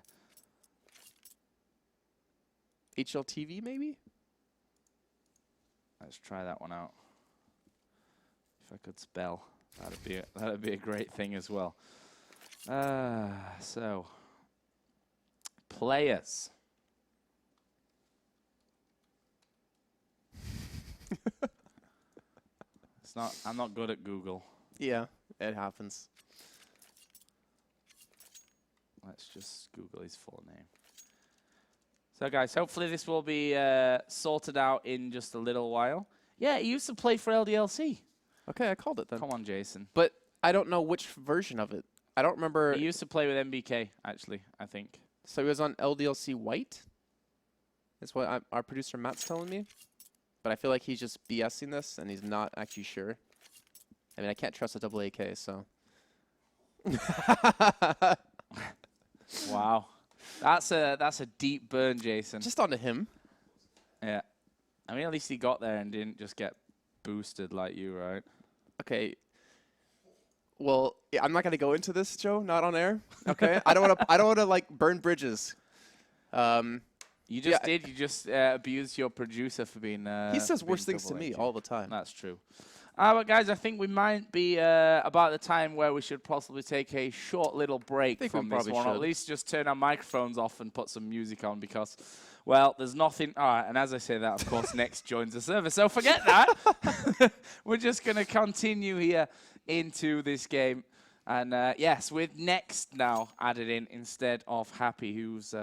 HLTV maybe? Let's try that one out. If I could spell, that'd be a great thing as well. So players. I'm not good at Google. Yeah, it happens. Let's just Google his full name. So guys, hopefully this will be sorted out in just a little while. Yeah, he used to play for LDLC. Okay, I called it then. Come on, Jason. But I don't know which version of it. I don't remember. He used to play with MBK, actually, I think. So he was on LDLC White? That's what our producer Matt's telling me. But I feel like he's just BSing this, and he's not actually sure. I mean, I can't trust a double AK, so. Wow. That's a deep burn, Jason. Just onto him. Yeah. I mean, at least he got there and didn't just get boosted like you, right? Okay. Well, yeah, I'm not gonna go into this, Joe. Not on air. Okay. I don't want to like burn bridges. You just did. You just abused your producer for being. He says worse things to me all the time. That's true. But guys, I think we might be about the time where we should possibly take a short little break from this one. Or at least just turn our microphones off and put some music on because, well, there's nothing. All right, and as I say that, of course, Next joins the server. So forget that. We're just going to continue here into this game. And yes, with Next now added in instead of Happy, who's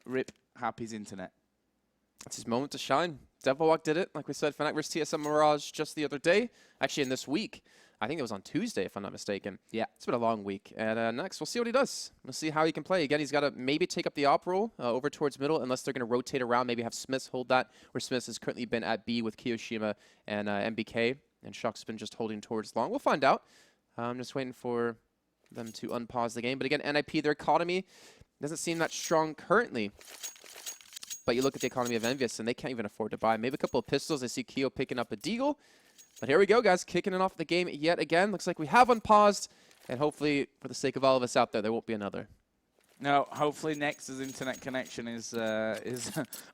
RIP Happy's internet. It's his moment to shine. Devilwalk did it, like we said, Fnatic versus TSM Mirage just the other day. Actually, in this week. I think it was on Tuesday, if I'm not mistaken. Yeah. It's been a long week. And next, we'll see what he does. We'll see how he can play. Again, he's got to maybe take up the op role over towards middle, unless they're going to rotate around. Maybe have Smiths hold that, where Smiths has currently been at B with Kiyoshima and MBK. And Shock's been just holding towards long. We'll find out. I'm just waiting for them to unpause the game. But again, NiP, their economy doesn't seem that strong currently. But you look at the economy of EnVyUS, and they can't even afford to buy. Maybe a couple of pistols. I see Keo picking up a Deagle. But here we go, guys, kicking it off the game yet again. Looks like we have unpaused, and hopefully, for the sake of all of us out there won't be another. No, hopefully Nex's internet connection is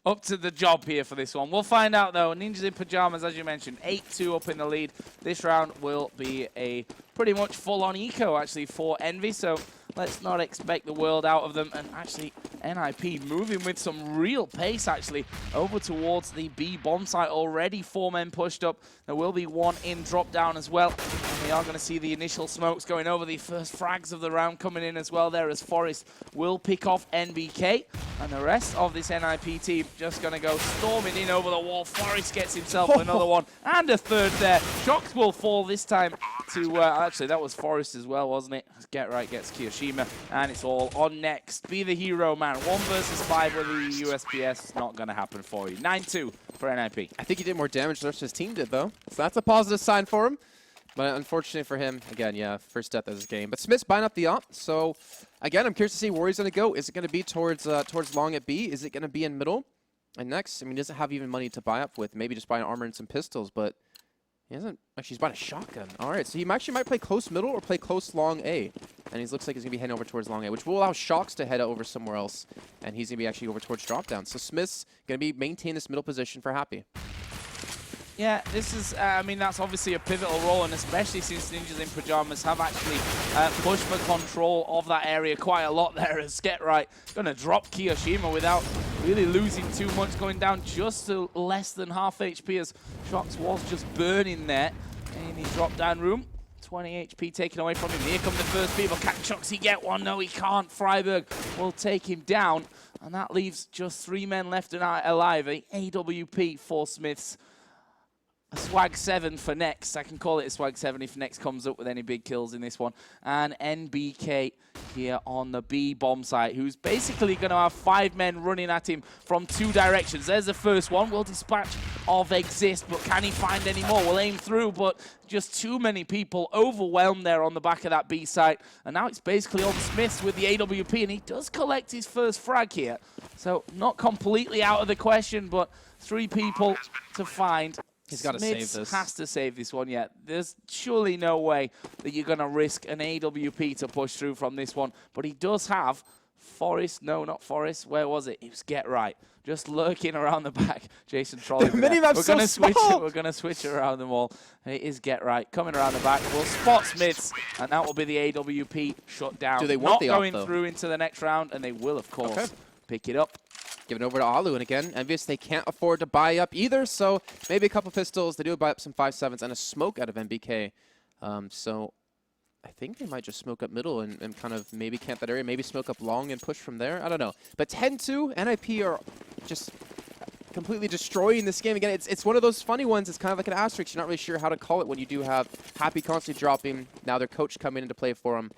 up to the job here for this one. We'll find out, though. Ninjas in Pajamas, as you mentioned, 8-2 up in the lead. This round will be a pretty much full-on eco, actually, for Envy, so let's not expect the world out of them. And actually, NiP moving with some real pace, actually, over towards the B bomb site. Already 4 men pushed up. There will be 1 in drop down as well. And we are going to see the initial smokes going over. The first frags of the round coming in as well there, as Forest will pick off NBK. And the rest of this NiP team just going to go storming in over the wall. Forest gets himself another one and a third there. Shocks will fall this time to, actually that was Forest as well, wasn't it? Get right gets Kiyoshima, and it's all on Next. Be the hero, man. 1 versus 5 with the USPS. It's not going to happen for you. 9-2 for NiP. I think he did more damage than his team did, though. So that's a positive sign for him. But unfortunately for him, again, yeah, first death of this game. But Smith's buying up the op, so again, I'm curious to see where he's going to go. Is it going to be towards long at B? Is it going to be in middle? And Next, I mean, he doesn't have even money to buy up with. Maybe just buy an armor and some pistols, but he hasn't. Actually, he's buying a shotgun. All right, so he actually might play close middle or play close long A. And he looks like he's going to be heading over towards long A, which will allow Shocks to head over somewhere else. And he's going to be actually over towards drop down. So Smith's going to be maintain this middle position for Happy. Yeah, this is, I mean, that's obviously a pivotal role, and especially since Ninjas in Pajamas have actually pushed for control of that area quite a lot there, as Get-Right going to drop Kiyoshima without really losing too much, going down just to less than half HP, as Shocks was just burning there in his drop-down room. 20 HP taken away from him. Here come the first people. Can Chucksy get one? No, he can't. Freiburg will take him down, and that leaves just 3 men left and alive. A AWP for Smiths. A swag 7 for Next. I can call it a swag 7 if Next comes up with any big kills in this one. And NBK here on the B bomb site, who's basically going to have 5 men running at him from 2 directions. There's the first one. Will dispatch of Exist, but can he find any more? We'll aim through, but just too many people overwhelmed there on the back of that B site. And now it's basically on Smiths with the AWP, and he does collect his first frag here. So not completely out of the question, but 3 people to find. He's got to save this. Has to save this one yet. There's surely no way that you're going to risk an AWP to push through from this one. But he does have Forest. No, not Forest. Where was it? It was Get Right. Just lurking around the back. Jason Trolley. We're going to switch around them all. It is Get Right coming around the back. We'll spot Smiths, and that will be the AWP shut down. Do they want the going through into the next round, and they will, of course, pick it up. Give it over to Alu, and again, EnVyUS, they can't afford to buy up either, so maybe a couple pistols. They do buy up some 5.7s and a smoke out of MBK. So I think they might just smoke up middle and kind of maybe camp that area, maybe smoke up long and push from there. I don't know. But 10-2, NiP are just completely destroying this game. Again, it's one of those funny ones. It's kind of like an asterisk. You're not really sure how to call it when you do have Happy constantly dropping. Now their coach coming into play for them,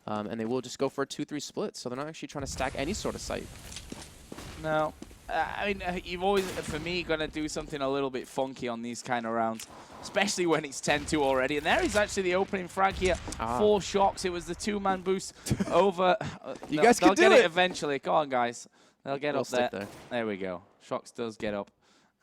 and they will just go for a 2-3 split, so they're not actually trying to stack any sort of site. No. I mean, you've always, for me, got to do something a little bit funky on these kind of rounds, especially when it's 10-2 already. And there is actually the opening frag here. 4 Shocks. It was the 2-man boost over. You guys can do it eventually. Go on, guys. They'll get up there. There we go. Shocks does get up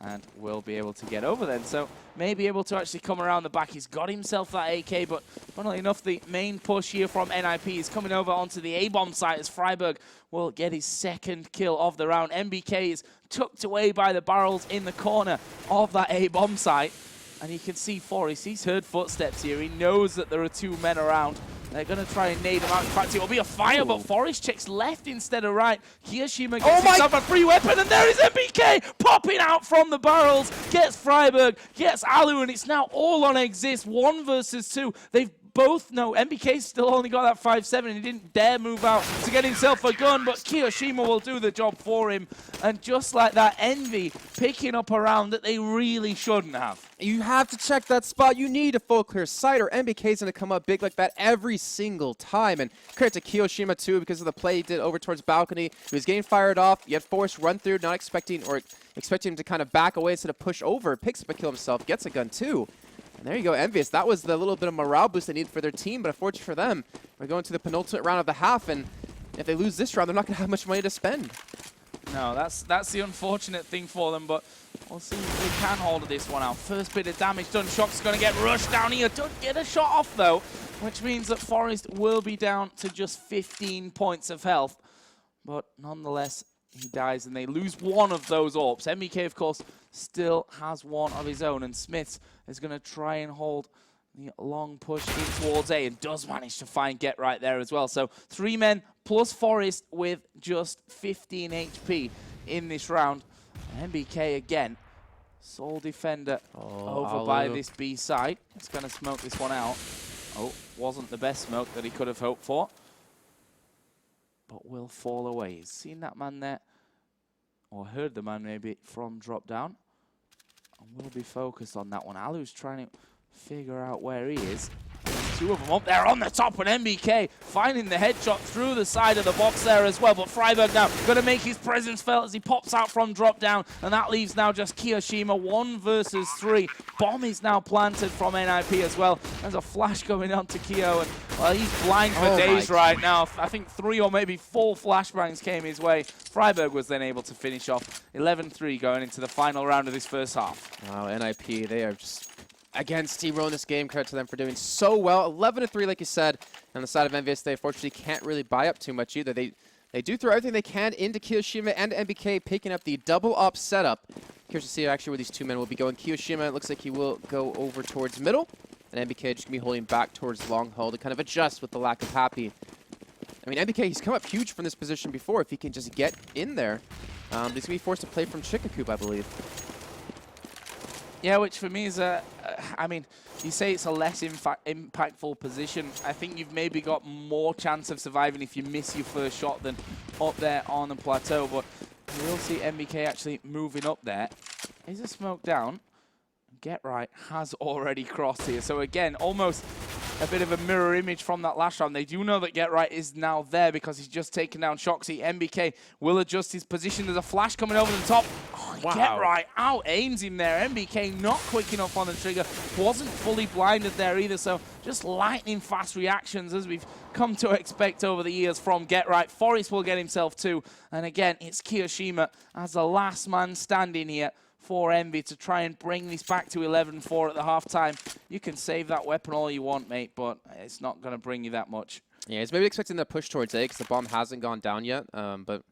and will be able to get over then. So maybe able to actually come around the back. He's got himself that AK, but funnily enough, the main push here from NiP is coming over onto the A-bomb site as Freiburg will get his 2nd kill of the round. MBK is tucked away by the barrels in the corner of that A-bomb site. And you can see Forrest, he's heard footsteps here. He knows that there are 2 men around. They're going to try and nade him out. In fact, it will be a fire, but Forrest checks left instead of right. Kiyoshima gets himself a free weapon, and there is MBK popping out from the barrels. Gets Freiburg, gets Alu, and it's now all on Exist. 1 versus 2. They've both know MBK still only got that 5-7. He didn't dare move out to get himself a gun, but Kiyoshima will do the job for him. And just like that, Envy picking up a round that they really shouldn't have. You have to check that spot. You need a full clear sight, or MBK's going to come up big like that every single time. And credit to Kiyoshima, too, because of the play he did over towards balcony. He was getting fired off. You had forced run through, not expecting him to kind of back away instead of push over. Picks up a kill himself, gets a gun, too. And there you go, EnVyUS. That was the little bit of morale boost they needed for their team, but unfortunately for them, we're going to the penultimate round of the half, and if they lose this round, they're not going to have much money to spend. No, that's the unfortunate thing for them, but we'll see if they can hold this one out. First bit of damage done. Shock's going to get rushed down here. Don't get a shot off, though, which means that Forest will be down to just 15 points of health. But nonetheless, he dies, and they lose one of those AWPs. MBK, of course, still has one of his own, and Smiths is going to try and hold the long push in towards A, and does manage to find Get Right there as well. So 3 men plus Forest with just 15 HP in this round. MBK again, sole defender over by this B side. It's going to smoke this one out. Oh, wasn't the best smoke that he could have hoped for, but will fall away. He's seen that man there, or heard the man maybe from drop down, and will be focused on that one. Alu's trying to figure out where he is. Two of them up there on the top, and MBK finding the headshot through the side of the box there as well. But Freiburg now going to make his presence felt as he pops out from drop down, and that leaves now just Kiyoshima 1 versus 3. Bomb is now planted from NiP as well. There's a flash going on to Kyo, and well, he's blind for days right now. I think 3 or maybe 4 flashbangs came his way. Freiburg was then able to finish off 11-3 going into the final round of this first half. Wow, NiP, they are just again steamrolling this game. Credit to them for doing so well. 11-3, like you said. On the side of EnVyUS, they unfortunately can't really buy up too much either. They do throw everything they can into Kiyoshima and MBK, picking up the double up setup. Curious to see actually where these 2 men will be going. Kiyoshima, it looks like he will go over towards middle, and MBK just going to be holding back towards long haul to kind of adjust with the lack of Happy. I mean, MBK, he's come up huge from this position before. If he can just get in there, he's going to be forced to play from Chickacoop, I believe. Yeah, which for me is I mean, you say it's a less impactful position. I think you've maybe got more chance of surviving if you miss your first shot than up there on the plateau. But you will see MBK actually moving up there. Is a smoke down? Get Right has already crossed here. So again, almost a bit of a mirror image from that last round. They do know that Get Right is now there because he's just taken down Shoxy. MBK will adjust his position. There's a flash coming over the top. Oh, wow. Get Right out aims him there. MBK not quick enough on the trigger. Wasn't fully blinded there either. So just lightning fast reactions as we've come to expect over the years from Get Right. Forest will get himself 2. And again, it's Kiyoshima as the last man standing here for Envy to try and bring this back to 11-4 at the halftime. You can save that weapon all you want, mate, but it's not going to bring you that much. Yeah, he's maybe expecting the push towards A because the bomb hasn't gone down yet, but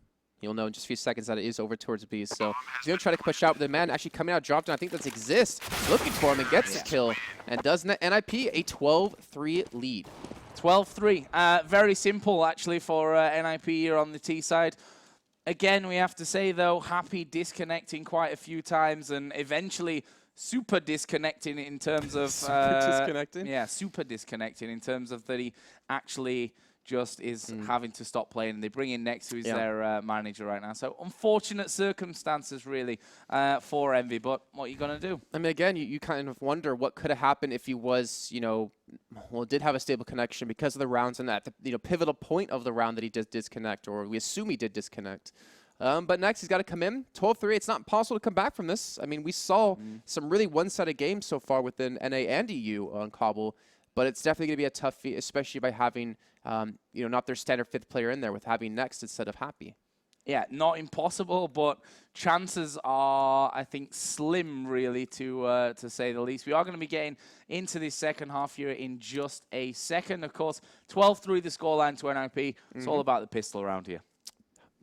you'll know in just a few seconds that it is over towards B. So he's going to try to push out, but the man actually coming out, dropped down. I think that's Exist, looking for him and gets the kill, and does NiP a 12-3 lead. 12-3. Very simple, actually, for NiP here on the T side. Again, we have to say, though, Happy disconnecting quite a few times and eventually super disconnecting in terms of... super disconnecting? Yeah, super disconnecting in terms of that he actually just is having to stop playing. And they bring in Next, who is their manager right now. So unfortunate circumstances, really, for Envy. But what are you going to do? I mean, again, you kind of wonder what could have happened if he was, you know, well, did have a stable connection because of the rounds and at the pivotal point of the round that he did disconnect, or we assume he did disconnect. But next, he's got to come in. 12-3, it's not possible to come back from this. I mean, we saw some really one-sided games so far within NA and EU on Cbble, but it's definitely going to be a tough feat, especially by having, you know, not their standard 5th player in there with having Next instead of Happy. Yeah, not impossible, but chances are, I think, slim, really, to say the least. We are going to be getting into this second half here in just a second. Of course, 12-3 the scoreline to NiP. It's all about the pistol around here.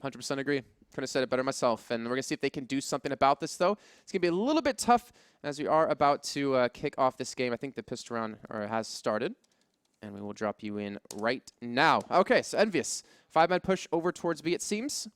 100% agree. Couldn't have said it better myself. And we're going to see if they can do something about this, though. It's going to be a little bit tough as we are about to kick off this game. I think the pistol round has started. And we will drop you in right now. Okay, so EnVyUS. 5-man push over towards B, it seems.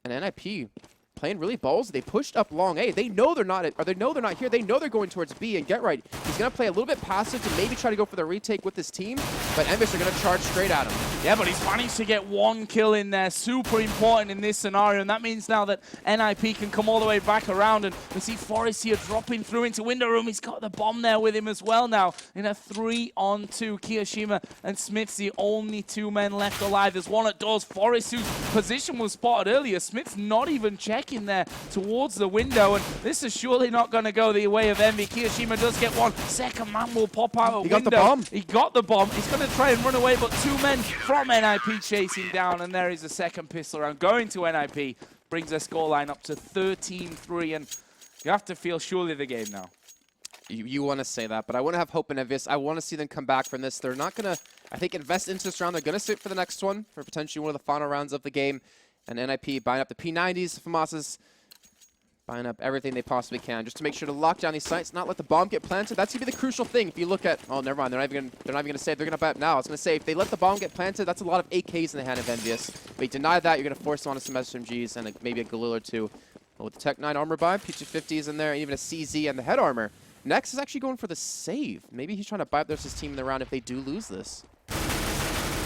And NiP playing really ballsy. They pushed up long A. They know they're not, or they know they're not here. They know they're going towards B. And Get Right, he's going to play a little bit passive to maybe try to go for the retake with his team. But EnVyUS are going to charge straight at him. Yeah, but he's managed to get one kill in there. Super important in this scenario. And that means now that NiP can come all the way back around. And we see Forest here dropping through into window room. He's got the bomb there with him as well now. In a 3-on-2, Kiyoshima and Smith's the only 2 men left alive. There's one at doors. Forest, whose position was spotted earlier. Smith's not even checking there towards the window, and this is surely not going to go the way of Envy. Kiyoshima does get one. Second man will pop out a window. He got the bomb. He got the bomb. He's going to try and run away, but 2 men from NiP chasing down, and there is a second pistol round going to NiP. Brings their scoreline up to 13-3, and you have to feel surely the game now. You want to say that, but I want to have hope in EnVyUS. I want to see them come back from this. They're not going to, I think, invest into this round. They're going to sit for the next one, for potentially one of the final rounds of the game. And NiP buying up the P90s, FAMASA's buying up everything they possibly can just to make sure to lock down these sites, not let the bomb get planted. That's going to be the crucial thing. If you look at, oh, never mind, they're not even going to say it. They're going to buy up now. I was going to say, if they let the bomb get planted, that's a lot of AKs in the hand of EnVyUS. But you deny that, you're going to force them onto some SMGs and maybe a Galil or 2. But with the Tech 9 armor buy, P250s in there, even a CZ and the head armor. Next is actually going for the save. Maybe he's trying to buy up his team in the round if they do lose this.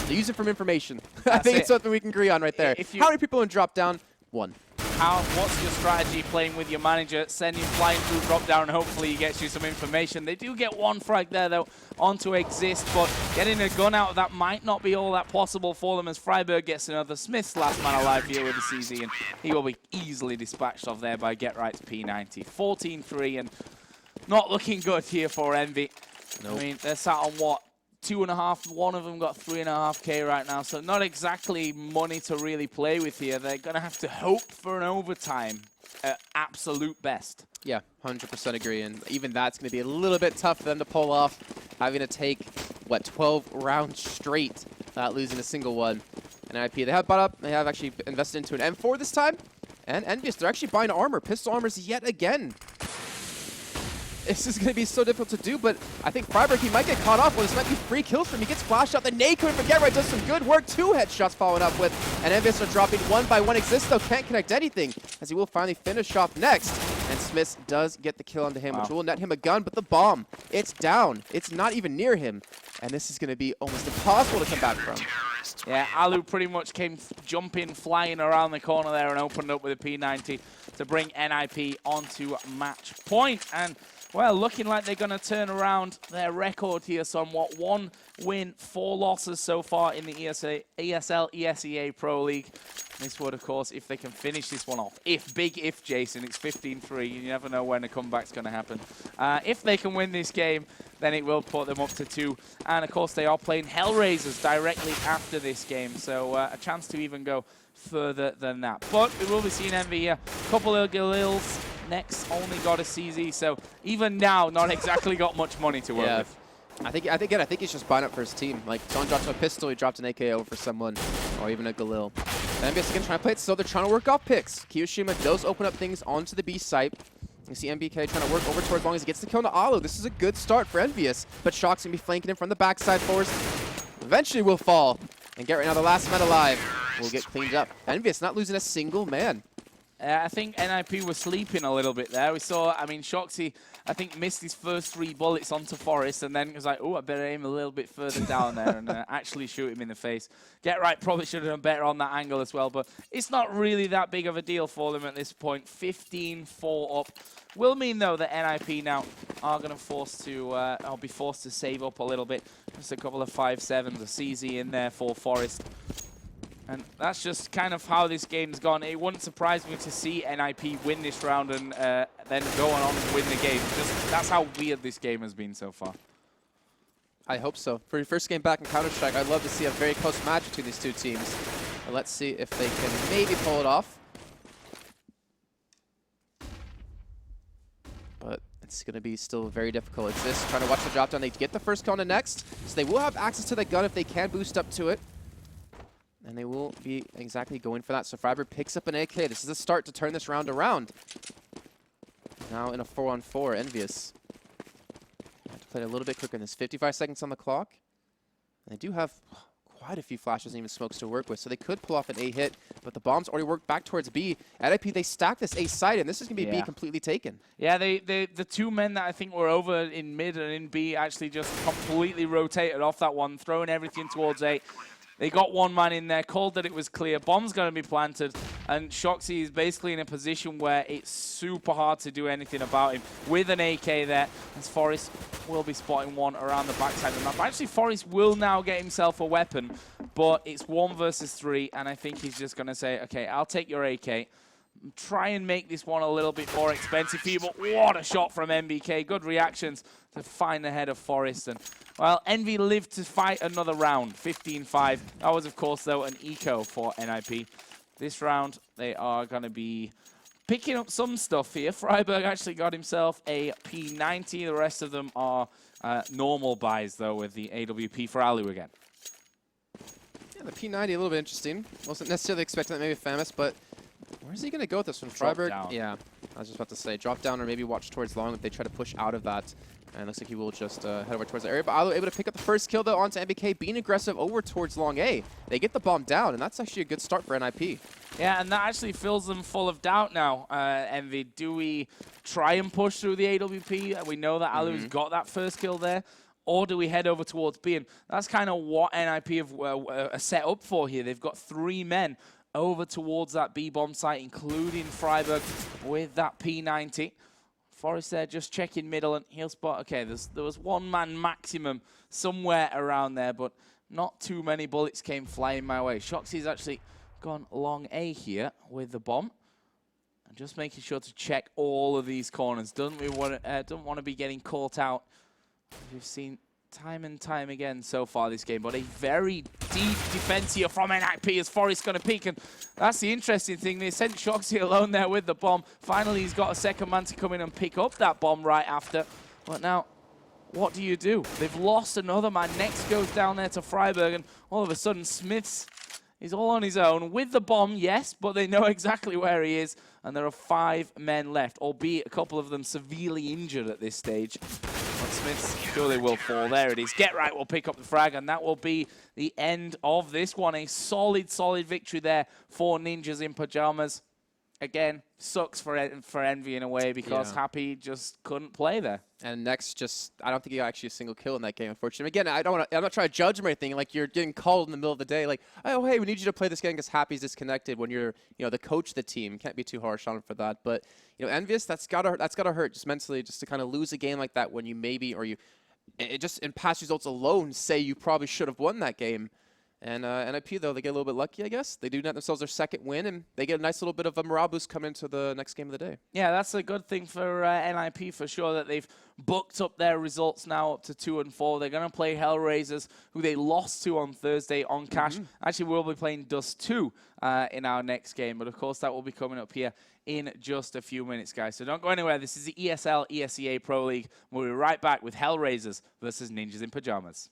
They use it from information. I think it's something we can agree on right there. How many people in drop down? 1. What's your strategy playing with your manager? Send him flying through drop down, and hopefully he gets you some information. They do get 1 frag there, though, onto Exist, but getting a gun out of that might not be all that possible for them as Freiburg gets another. Smith's last man alive here with the CZ, and he will be easily dispatched off there by Get Right's P90. 14-3, and not looking good here for Envy. Nope. I mean, they're sat on what? 2.5, one of them got 3.5k right now, so not exactly money to really play with here. They're going to have to hope for an overtime at absolute best. Yeah, 100% agree, and even that's going to be a little bit tough for them to pull off, having to take, what, 12 rounds straight without losing a single one. And NiP, they have bought up, they have actually invested into an M4 this time, and EnVyUS, they're actually buying armor, pistol armors yet again. This is going to be so difficult to do, but I think Freiburg, he might get caught off. Well, this might be 3 kills for him. He gets flashed out. The nade coming from Get Right does some good work. 2 headshots following up with, and EnVyUS are dropping 1 by 1. Exist, though, can't connect anything, as he will finally finish off next. And Smith does get the kill onto him, which will net him a gun, but the bomb, it's down. It's not even near him, and this is going to be almost impossible to come back from. Yeah, Alu pretty much came jumping, flying around the corner there and opened up with a P90 to bring NiP onto match point. And well, looking like they're going to turn around their record here somewhat. 1 win, 4 losses so far in the ESL ESEA Pro League. This would, of course, if they can finish this one off. Big if, Jason, it's 15-3. You never know when a comeback's going to happen. If they can win this game, then it will put them up to 2. And, of course, they are playing Hellraisers directly after this game. So a chance to even go further than that. But we will be seeing Envy here. A couple of Galils. Next only got a CZ, so even now, not exactly got much money to work with. I think he's just buying up for his team. Like, someone dropped a pistol, he dropped an AK over for someone, or even a Galil. And EnVyUS again trying to play it, so they're trying to work off picks. Kiyoshima does open up things onto the B site. You see MBK trying to work over towards long as he gets the kill to Alu. This is a good start for EnVyUS, but Shock's going to be flanking him from the backside. Force eventually will fall. And Get Right now, the last man alive, will get cleaned up. EnVyUS not losing a single man. I think NiP was sleeping a little bit there. We saw, I mean, Shoxy, I think, missed his first 3 bullets onto Forest, and then was like, oh, I better aim a little bit further down there and actually shoot him in the face. Get Right probably should have done better on that angle as well, but it's not really that big of a deal for them at this point. 15-4 up. Will mean, though, that NiP now are going to be forced to save up a little bit. Just a couple of 5.7s, a CZ in there for Forest. And that's just kind of how this game's gone. It wouldn't surprise me to see NiP win this round and then go on to win the game. That's how weird this game has been so far. I hope so. For your first game back in Counter-Strike, I'd love to see a very close match between these 2 teams. And let's see if they can maybe pull it off. But it's going to be still very difficult. Exist trying to watch the drop down. They get the first kill on the next, so they will have access to the gun if they can boost up to it. And they will be exactly going for that. So Freiburg picks up an AK. This is a start to turn this round around. Now in a 4-on-4, EnVyUS. Have to play it a little bit quicker than this. 55 seconds on the clock. They do have quite a few flashes and even smokes to work with, so they could pull off an A hit, but the bombs already worked back towards B. NiP, they stack this A side, and this is going to be B completely taken. Yeah, the two men that I think were over in mid and in B actually just completely rotated off that one, throwing everything towards A. They got one man in there, called that it was clear. Bomb's going to be planted, and Shoxy is basically in a position where it's super hard to do anything about him. With an AK there, as Forest will be spotting one around the backside of the map. Actually, Forest will now get himself a weapon, but it's 1 versus 3, and I think he's just going to say, okay, I'll take your AK. Try and make this one a little bit more expensive for you, but what a shot from MBK. Good reactions to find the head of Forest. And, well, Envy lived to fight another round, 15-5. That was, of course, though, an eco for NiP. This round, they are going to be picking up some stuff here. Freiburg actually got himself a P90. The rest of them are normal buys, though, with the AWP for Alu again. Yeah, the P90 a little bit interesting. Wasn't necessarily expecting that maybe famous, but where's he going to go with this one? Freiburg? Yeah, I was just about to say, drop down or maybe watch towards long if they try to push out of that. And it looks like he will just head over towards the area. But Alu able to pick up the first kill, though, onto MBK, being aggressive over towards long A. They get the bomb down, and that's actually a good start for NiP. Yeah, and that actually fills them full of doubt now, Envy. Do we try and push through the AWP? We know that Alu's got that first kill there. Or do we head over towards B? And that's kind of what NiP have set up for here. They've got 3 men over towards that B bomb site, including Freiburg with that P90. Forest there just checking middle, and he'll spot, okay, there was 1 man maximum somewhere around there, but not too many bullets came flying my way. Shoxy's actually gone long A here with the bomb. And just making sure to check all of these corners. Don't want to be getting caught out. We've seen time and time again so far this game, but a very deep defense here from NiP as Forest going to peek, and that's the interesting thing. They sent Shoxy alone there with the bomb. Finally, he's got a second man to come in and pick up that bomb right after. But now, what do you do? They've lost another man. Next goes down there to Freiburg, and all of a sudden, Smiths is all on his own with the bomb, yes, but they know exactly where he is, and there are 5 men left, albeit a couple of them severely injured at this stage. Smiths surely will fall. There it is. Get Right will pick up the frag, and that will be the end of this one. A solid, solid victory there for Ninjas in Pajamas. Again, sucks for Envy in a way, because Happy just couldn't play there. And next, just I don't think he got actually a single kill in that game, unfortunately. Again, I'm not trying to judge him or anything. Like, you're getting called in the middle of the day, like, oh hey, we need you to play this game because Happy's disconnected. When you're the coach of the team, can't be too harsh on him for that. But EnVyUS, that's gotta hurt just mentally, just to kind of lose a game like that when you maybe it just in past results alone say you probably should have won that game. And NiP, though, they get a little bit lucky, I guess. They do net themselves their second win, and they get a nice little bit of a morale boost coming into the next game of the day. Yeah, that's a good thing for NiP for sure, that they've booked up their results now up to 2-4. They're going to play Hellraisers, who they lost to on Thursday on Cash. Actually, we'll be playing Dust 2 in our next game, but of course that will be coming up here in just a few minutes, guys. So don't go anywhere. This is the ESL ESEA Pro League. We'll be right back with Hellraisers versus Ninjas in Pajamas.